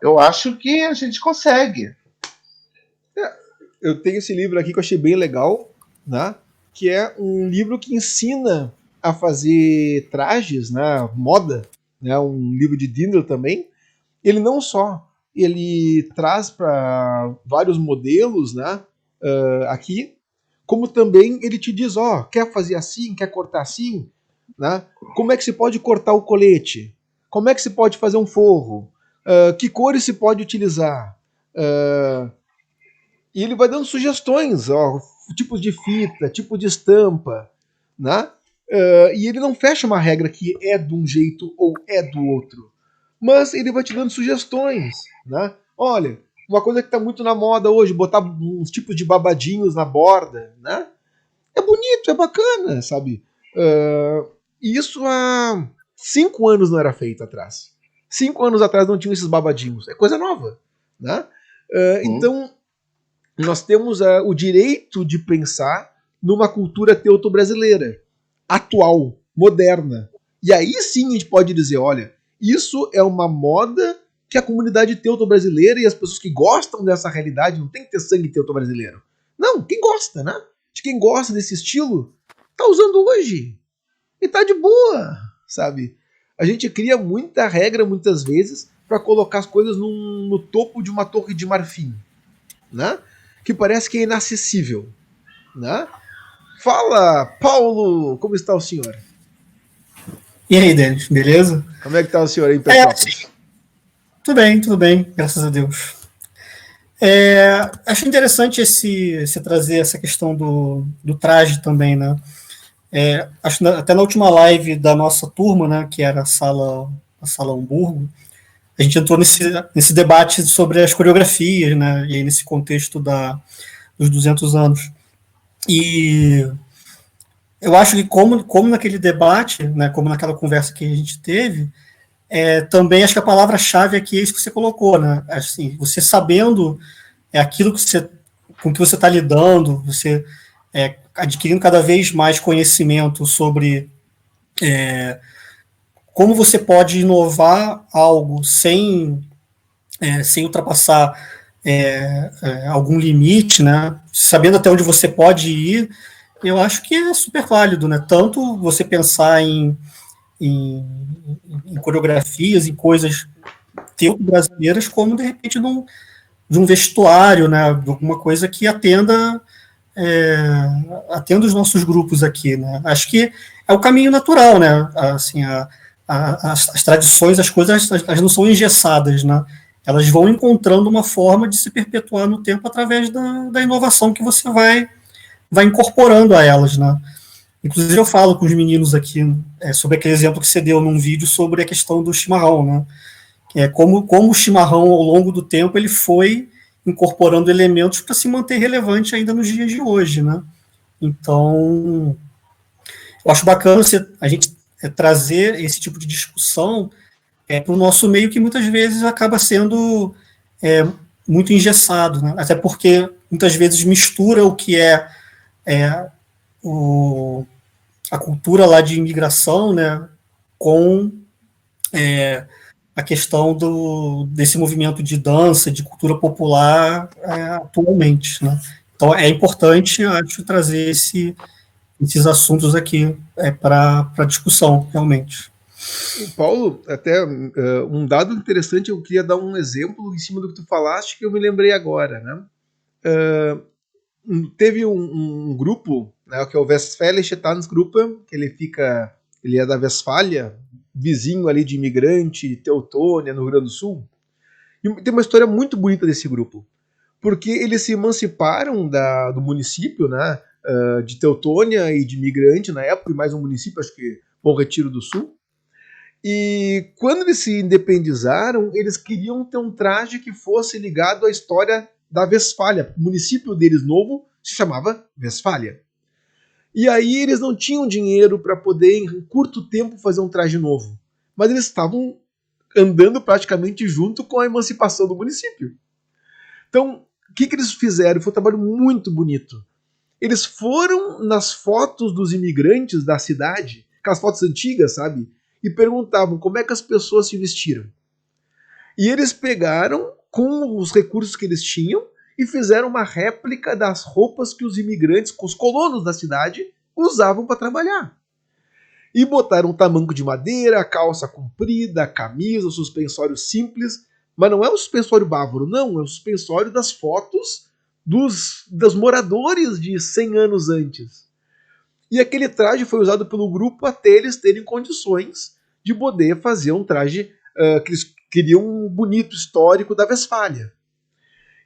eu acho que a gente consegue. Eu tenho esse livro aqui que eu achei bem legal, né? Que é um livro que ensina a fazer trajes, né? Moda, né? Um livro de Dindler também. Ele não só ele traz para vários modelos, né? Aqui, como também ele te diz, quer fazer assim, quer cortar assim, né? Como é que se pode cortar o colete? Como é que se pode fazer um forro? Que cores se pode utilizar? E ele vai dando sugestões, tipos de fita, tipo de estampa, né? E ele não fecha uma regra que é de um jeito ou é do outro, mas ele vai te dando sugestões, né? Olha, uma coisa que está muito na moda hoje, botar uns tipos de babadinhos na borda, né? É bonito, é bacana, sabe? E isso há 5 anos não era feito atrás. 5 anos atrás não tinham esses babadinhos. É coisa nova, né? Então, nós temos o direito de pensar numa cultura teuto-brasileira, atual, moderna. E aí sim a gente pode dizer, olha, isso é uma moda que a comunidade teuto-brasileira e as pessoas que gostam dessa realidade, não tem que ter sangue teuto-brasileiro. Não, quem gosta, né? De quem gosta desse estilo, tá usando hoje. E tá de boa, sabe? A gente cria muita regra, muitas vezes, para colocar as coisas no topo de uma torre de marfim, né? Que parece que é inacessível, né? Fala, Paulo, como está o senhor? E aí, Denis, beleza? Como é que está o senhor aí em Petrópolis? Tudo bem, graças a Deus. Acho interessante você trazer essa questão do traje também, né? Acho até na última live da nossa turma, né, que era a sala Hamburgo, a gente entrou nesse debate sobre as coreografias, né, e aí nesse contexto dos 200 anos. E eu acho que como naquele debate, né, como naquela conversa que a gente teve, também acho que a palavra-chave aqui é isso que você colocou, né? Assim, você sabendo aquilo com que você está lidando, você adquirindo cada vez mais conhecimento sobre como você pode inovar algo sem ultrapassar algum limite, né? Sabendo até onde você pode ir, eu acho que é super válido, né? Tanto você pensar em coreografias, em coisas brasileiras, como de repente de um vestuário, né? De alguma coisa que atenda os nossos grupos aqui, né? Acho que é o caminho natural, né? Assim, as tradições, as coisas, elas não são engessadas, né? Elas vão encontrando uma forma de se perpetuar no tempo através da inovação que você vai incorporando a elas, né? Inclusive eu falo com os meninos aqui sobre aquele exemplo que você deu num vídeo sobre a questão do chimarrão, né? Que é como o chimarrão, ao longo do tempo, ele foi incorporando elementos para se manter relevante ainda nos dias de hoje, né? Então, eu acho bacana a gente trazer esse tipo de discussão para o nosso meio, que muitas vezes acaba sendo muito engessado, né? Até porque muitas vezes mistura o que a cultura lá de imigração, né, com a questão desse movimento de dança, de cultura popular atualmente, né? Então é importante, acho, trazer esses assuntos aqui para discussão, realmente. Paulo, até um dado interessante, eu queria dar um exemplo em cima do que tu falaste, que eu me lembrei agora, né? Teve um grupo, né, que é o Westfälische Tanzgruppe, que ele é da Westfália, vizinho ali de imigrante, Teutônia, no Rio Grande do Sul. E tem uma história muito bonita desse grupo, porque eles se emanciparam do município, né, de Teutônia e de imigrante na época, e mais um município, acho que Bom Retiro do Sul. E quando eles se independizaram, eles queriam ter um traje que fosse ligado à história da Westfália. O município deles novo se chamava Westfália. E aí eles não tinham dinheiro para poder, em curto tempo, fazer um traje novo. Mas eles estavam andando praticamente junto com a emancipação do município. Então, o que eles fizeram? Foi um trabalho muito bonito. Eles foram nas fotos dos imigrantes da cidade, aquelas fotos antigas, sabe? E perguntavam como é que as pessoas se vestiram. E eles pegaram, com os recursos que eles tinham, e fizeram uma réplica das roupas que os imigrantes, os colonos da cidade, usavam para trabalhar. E botaram um tamanco de madeira, a calça comprida, a camisa, o suspensório simples, mas não é o suspensório bávaro, não, é o suspensório das fotos dos moradores de 100 anos antes. E aquele traje foi usado pelo grupo até eles terem condições de poder fazer um traje que eles queriam, um bonito histórico da Westfália.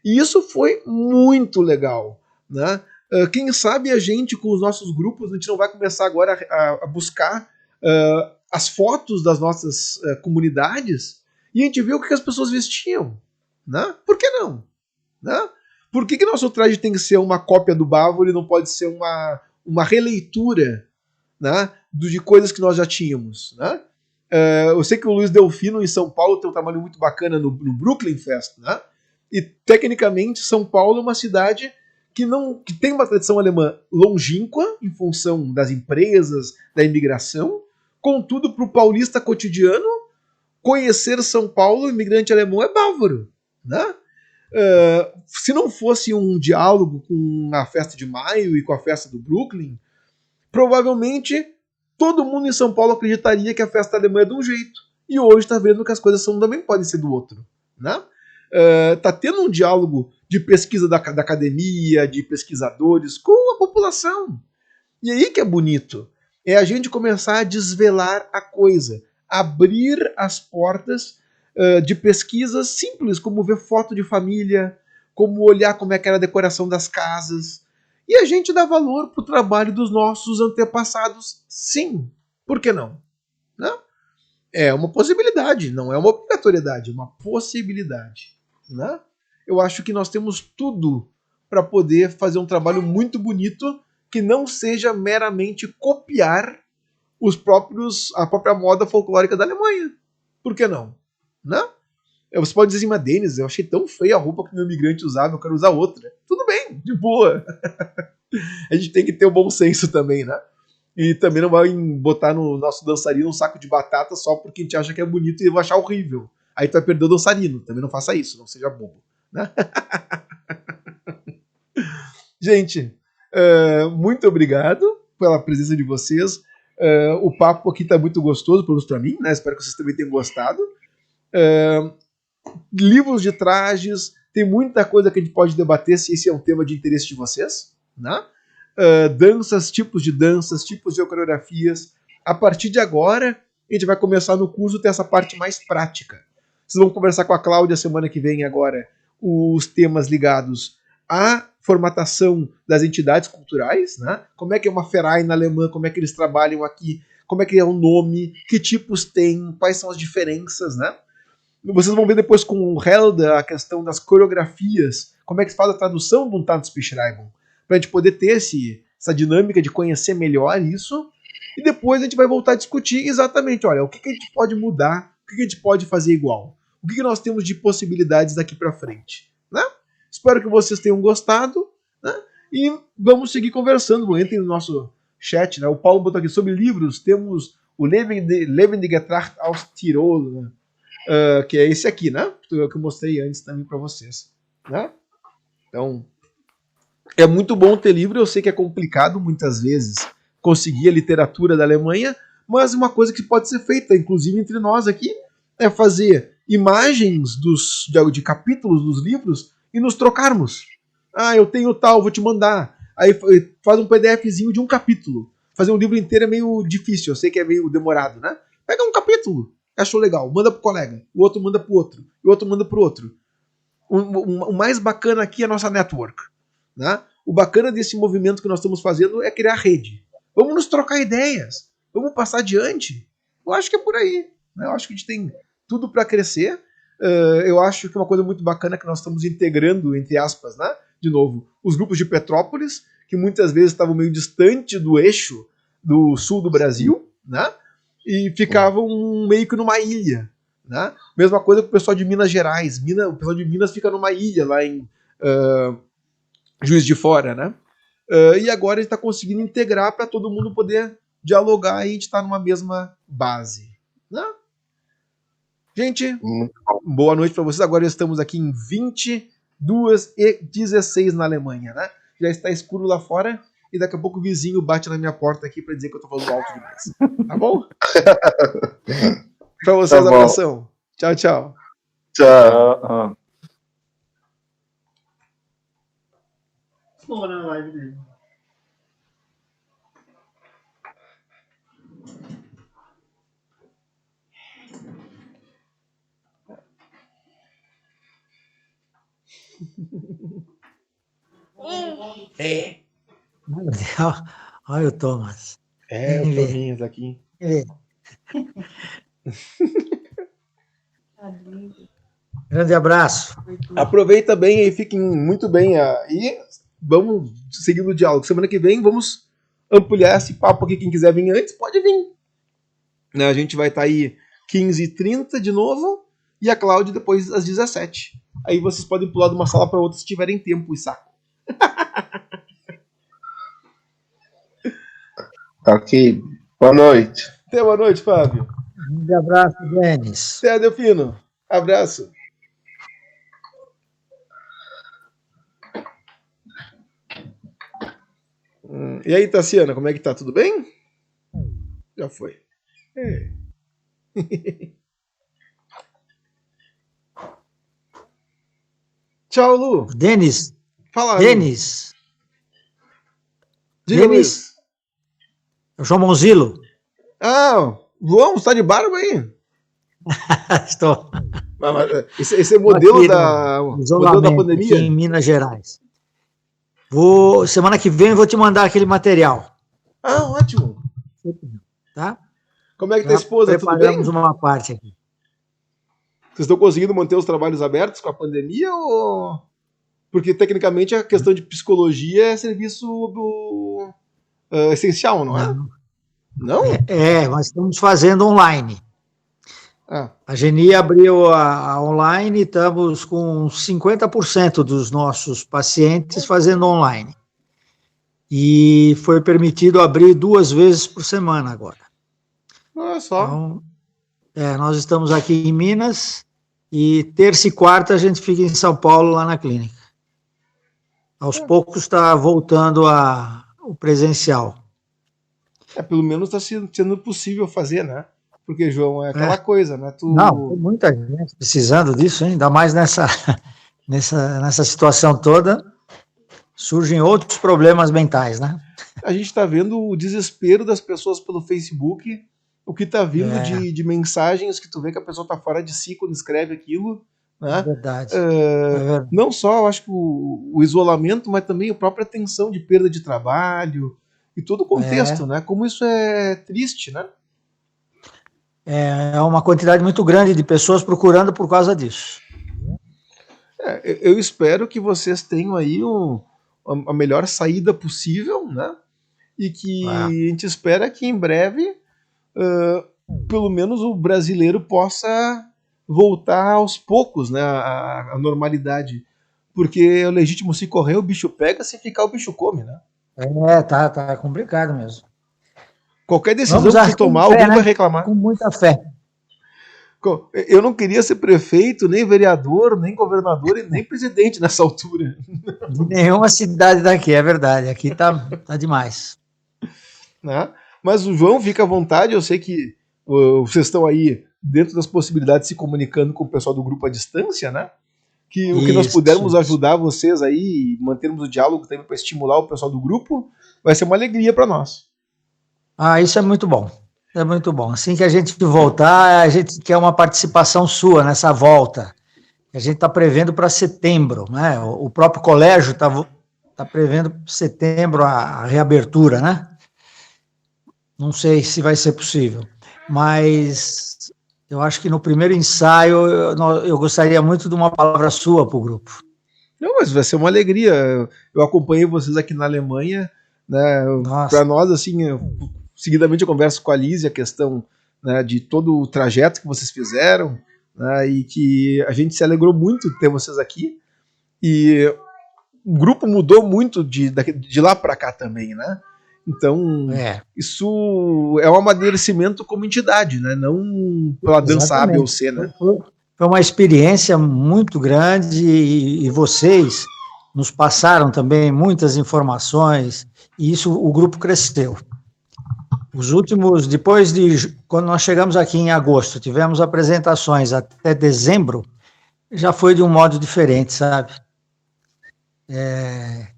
E isso foi muito legal, né? Quem sabe a gente, com os nossos grupos, a gente não vai começar agora a buscar as fotos das nossas comunidades e a gente vê o que as pessoas vestiam, né? Por que não? Né? Por que nosso traje tem que ser uma cópia do bávaro e não pode ser uma releitura, né, de coisas que nós já tínhamos, né? Eu sei que o Luiz Delfino em São Paulo tem um trabalho muito bacana no Brooklyn Fest, né? E tecnicamente São Paulo é uma cidade que tem uma tradição alemã longínqua em função das empresas, da imigração. Contudo, para o paulista cotidiano, conhecer São Paulo, imigrante alemão, é bávaro, né? Se não fosse um diálogo com a festa de maio e com a festa do Brooklyn, provavelmente todo mundo em São Paulo acreditaria que a festa alemã é de um jeito. E hoje está vendo que as coisas também podem ser do outro, né? Tá tendo um diálogo de pesquisa da academia, de pesquisadores com a população. E aí que é bonito. É a gente começar a desvelar a coisa, abrir as portas de pesquisas simples, como ver foto de família, como olhar como é que era a decoração das casas. E a gente dá valor para o trabalho dos nossos antepassados, sim. Por que não? Né? É uma possibilidade, não é uma obrigatoriedade, é uma possibilidade. Né? Eu acho que nós temos tudo para poder fazer um trabalho muito bonito que não seja meramente copiar a própria moda folclórica da Alemanha. Por que não? Né? Você pode dizer assim, mas Denis, eu achei tão feia a roupa que meu imigrante usava, eu quero usar outra. Tudo bem, de boa. A gente tem que ter o bom senso também, né? E também não vai botar no nosso dançarino um saco de batata só porque a gente acha que é bonito e vai achar horrível. Aí tu vai perder o dançarino. Também não faça isso, não seja bobo. Né? Gente, muito obrigado pela presença de vocês. O papo aqui tá muito gostoso, pelo menos pra mim, né? Espero que vocês também tenham gostado. Livros de trajes, tem muita coisa que a gente pode debater se esse é um tema de interesse de vocês, né? Danças, tipos de coreografias. A partir de agora, a gente vai começar no curso ter essa parte mais prática. Vocês vão conversar com a Cláudia semana que vem agora os temas ligados à formatação das entidades culturais, né? Como é que é uma Verein na Alemanha, como é que eles trabalham aqui, como é que é o nome, que tipos tem, quais são as diferenças, né? Vocês vão ver depois com o Helda a questão das coreografias, como é que se faz a tradução de um Tanzbeschreibung, para a gente poder ter essa dinâmica de conhecer melhor isso, e depois a gente vai voltar a discutir exatamente, olha, o que a gente pode mudar, o que a gente pode fazer igual, o que nós temos de possibilidades daqui para frente, né? Espero que vocês tenham gostado, né? E vamos seguir conversando, entrem no nosso chat, né? O Paulo botou aqui sobre livros, temos o Lebendige Tracht aus Tirol, né? Que é esse aqui, né? Que eu mostrei antes também para vocês, né? Então, é muito bom ter livro. Eu sei que é complicado muitas vezes conseguir a literatura da Alemanha, mas uma coisa que pode ser feita, inclusive entre nós aqui, é fazer imagens de capítulos dos livros e nos trocarmos. Eu tenho tal, vou te mandar. Aí faz um PDFzinho de um capítulo. Fazer um livro inteiro é meio difícil, eu sei que é meio demorado, né? Pega um capítulo, achou legal, manda pro colega, o outro manda pro outro, e o outro manda pro outro. O mais bacana aqui é a nossa network, né? O bacana desse movimento que nós estamos fazendo é criar rede. Vamos nos trocar ideias, vamos passar adiante. Eu acho que é por aí, né? Eu acho que a gente tem tudo para crescer. Eu acho que uma coisa muito bacana é que nós estamos integrando, entre aspas, né? De novo, os grupos de Petrópolis, que muitas vezes estavam meio distante do eixo do sul do Brasil, né? E ficavam meio que numa ilha, né? Mesma coisa com o pessoal de Minas Gerais. O pessoal de Minas fica numa ilha lá em Juiz de Fora, né? E agora a gente está conseguindo integrar para todo mundo poder dialogar e a gente está numa mesma base, né? Gente, boa noite para vocês. Agora estamos aqui em 22h16 na Alemanha, né? Já está escuro lá fora e daqui a pouco o vizinho bate na minha porta aqui para dizer que eu tô falando alto demais. Tá bom? Para vocês, abração. Tchau, tchau. Tchau. Fora a live dele. Olha o Thomas. O Tominhas aqui. Grande abraço. Aproveita bem aí, fiquem muito bem. E vamos seguir o diálogo. Semana que vem vamos ampliar esse papo aqui. Quem quiser vir antes, pode vir. Né, a gente vai estar aí 15h30 de novo e a Cláudia depois às 17h. Aí vocês podem pular de uma sala para outra se tiverem tempo e saco. Ok. Boa noite. Até boa noite, Fábio. Grande abraço, Denis. Até, Delfino. Abraço. E aí, Tassiana, como é que tá? Tudo bem? Já foi. Tchau, Lu. Denis. Fala, Denis. Diga, Denis. Luiz. Eu sou Monzilo. João, você tá de barba aí? Estou. Esse é modelo Aqui modelo da pandemia? Aqui em Minas Gerais. Semana que vem eu vou te mandar aquele material. Ótimo. Tá? Como é que tá a esposa? Tudo bem? Preparamos uma parte aqui. Vocês estão conseguindo manter os trabalhos abertos com a pandemia ou Porque, tecnicamente, a questão de psicologia é serviço essencial, não é? Não? Mas estamos fazendo online. Ah. A Geni abriu a online e estamos com 50% dos nossos pacientes fazendo online. E foi permitido abrir 2 vezes por semana agora. Olha só. Então, nós estamos aqui em Minas e terça e quarta a gente fica em São Paulo, lá na clínica. Aos poucos está voltando o presencial. Pelo menos está sendo possível fazer, né? Porque, João, é aquela coisa, né? Não, tem muita gente precisando disso, hein? Ainda mais nessa situação toda, surgem outros problemas mentais, né? A gente está vendo o desespero das pessoas pelo Facebook, o que está vindo de mensagens que tu vê que a pessoa está fora de si quando escreve aquilo, né? É verdade. Não só, eu acho que o isolamento, mas também a própria tensão de perda de trabalho e todo o contexto, né? Como isso é triste, né? É uma quantidade muito grande de pessoas procurando por causa disso. Eu espero que vocês tenham aí a melhor saída possível, né? E que a gente espera que em breve, pelo menos o brasileiro possa voltar aos poucos, né, à normalidade. Porque o legítimo se correr, o bicho pega, se ficar, o bicho come, né? Tá complicado mesmo. Qualquer decisão que tu tomar, alguém vai reclamar. Com muita fé. Eu não queria ser prefeito, nem vereador, nem governador e nem presidente nessa altura. De nenhuma cidade daqui, é verdade. Aqui tá demais. Né? Mas o João, fica à vontade, eu sei que vocês estão aí dentro das possibilidades se comunicando com o pessoal do grupo à distância, né? Que o que nós pudermos ajudar vocês aí e mantermos o diálogo também para estimular o pessoal do grupo, vai ser uma alegria para nós. Isso é muito bom. É muito bom. Assim que a gente voltar, a gente quer uma participação sua nessa volta. A gente está prevendo para setembro, né? O próprio colégio está prevendo setembro a reabertura, né? Não sei se vai ser possível, mas eu acho que no primeiro ensaio eu gostaria muito de uma palavra sua para o grupo. Não, mas vai ser uma alegria. Eu acompanhei vocês aqui na Alemanha, né? Para nós, assim, seguidamente eu converso com a Liz, a questão, né, de todo o trajeto que vocês fizeram, né, e que a gente se alegrou muito de ter vocês aqui. E o grupo mudou muito de lá para cá também, né? Então, isso é um amadurecimento como entidade, né? Não pela dança A, B ou C, né? Foi uma experiência muito grande e vocês nos passaram também muitas informações e isso o grupo cresceu. Os últimos, quando nós chegamos aqui em agosto, tivemos apresentações até dezembro, já foi de um modo diferente, sabe?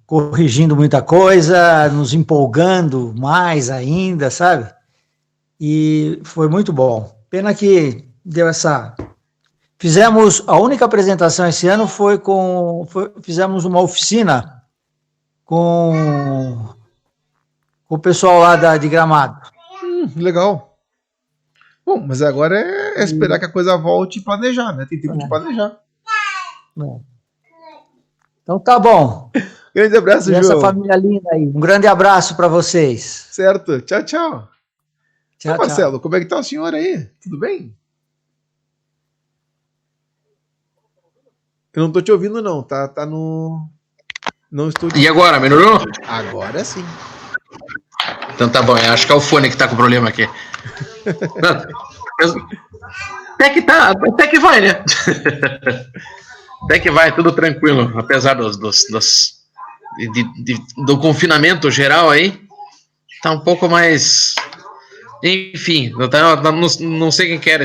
Corrigindo muita coisa, nos empolgando mais ainda, sabe? E foi muito bom. Pena que deu a única apresentação esse ano fizemos uma oficina com o pessoal lá de Gramado. Legal. Bom, mas agora é esperar que a coisa volte e planejar, né? Tem tempo de planejar. Então tá bom. Grande abraço, João. Essa família linda aí. Um grande abraço para vocês. Certo. Tchau, tchau. Tchau, Marcelo, como é que tá o senhor aí? Tudo bem? Eu não tô te ouvindo, não. Tá no... Não estou te... E agora, melhorou? Agora sim. Então tá bom, eu acho que é o fone que tá com problema aqui. Até que vai, né? Até que vai, tudo tranquilo, apesar do confinamento geral aí, tá um pouco mais... Enfim, não sei quem quer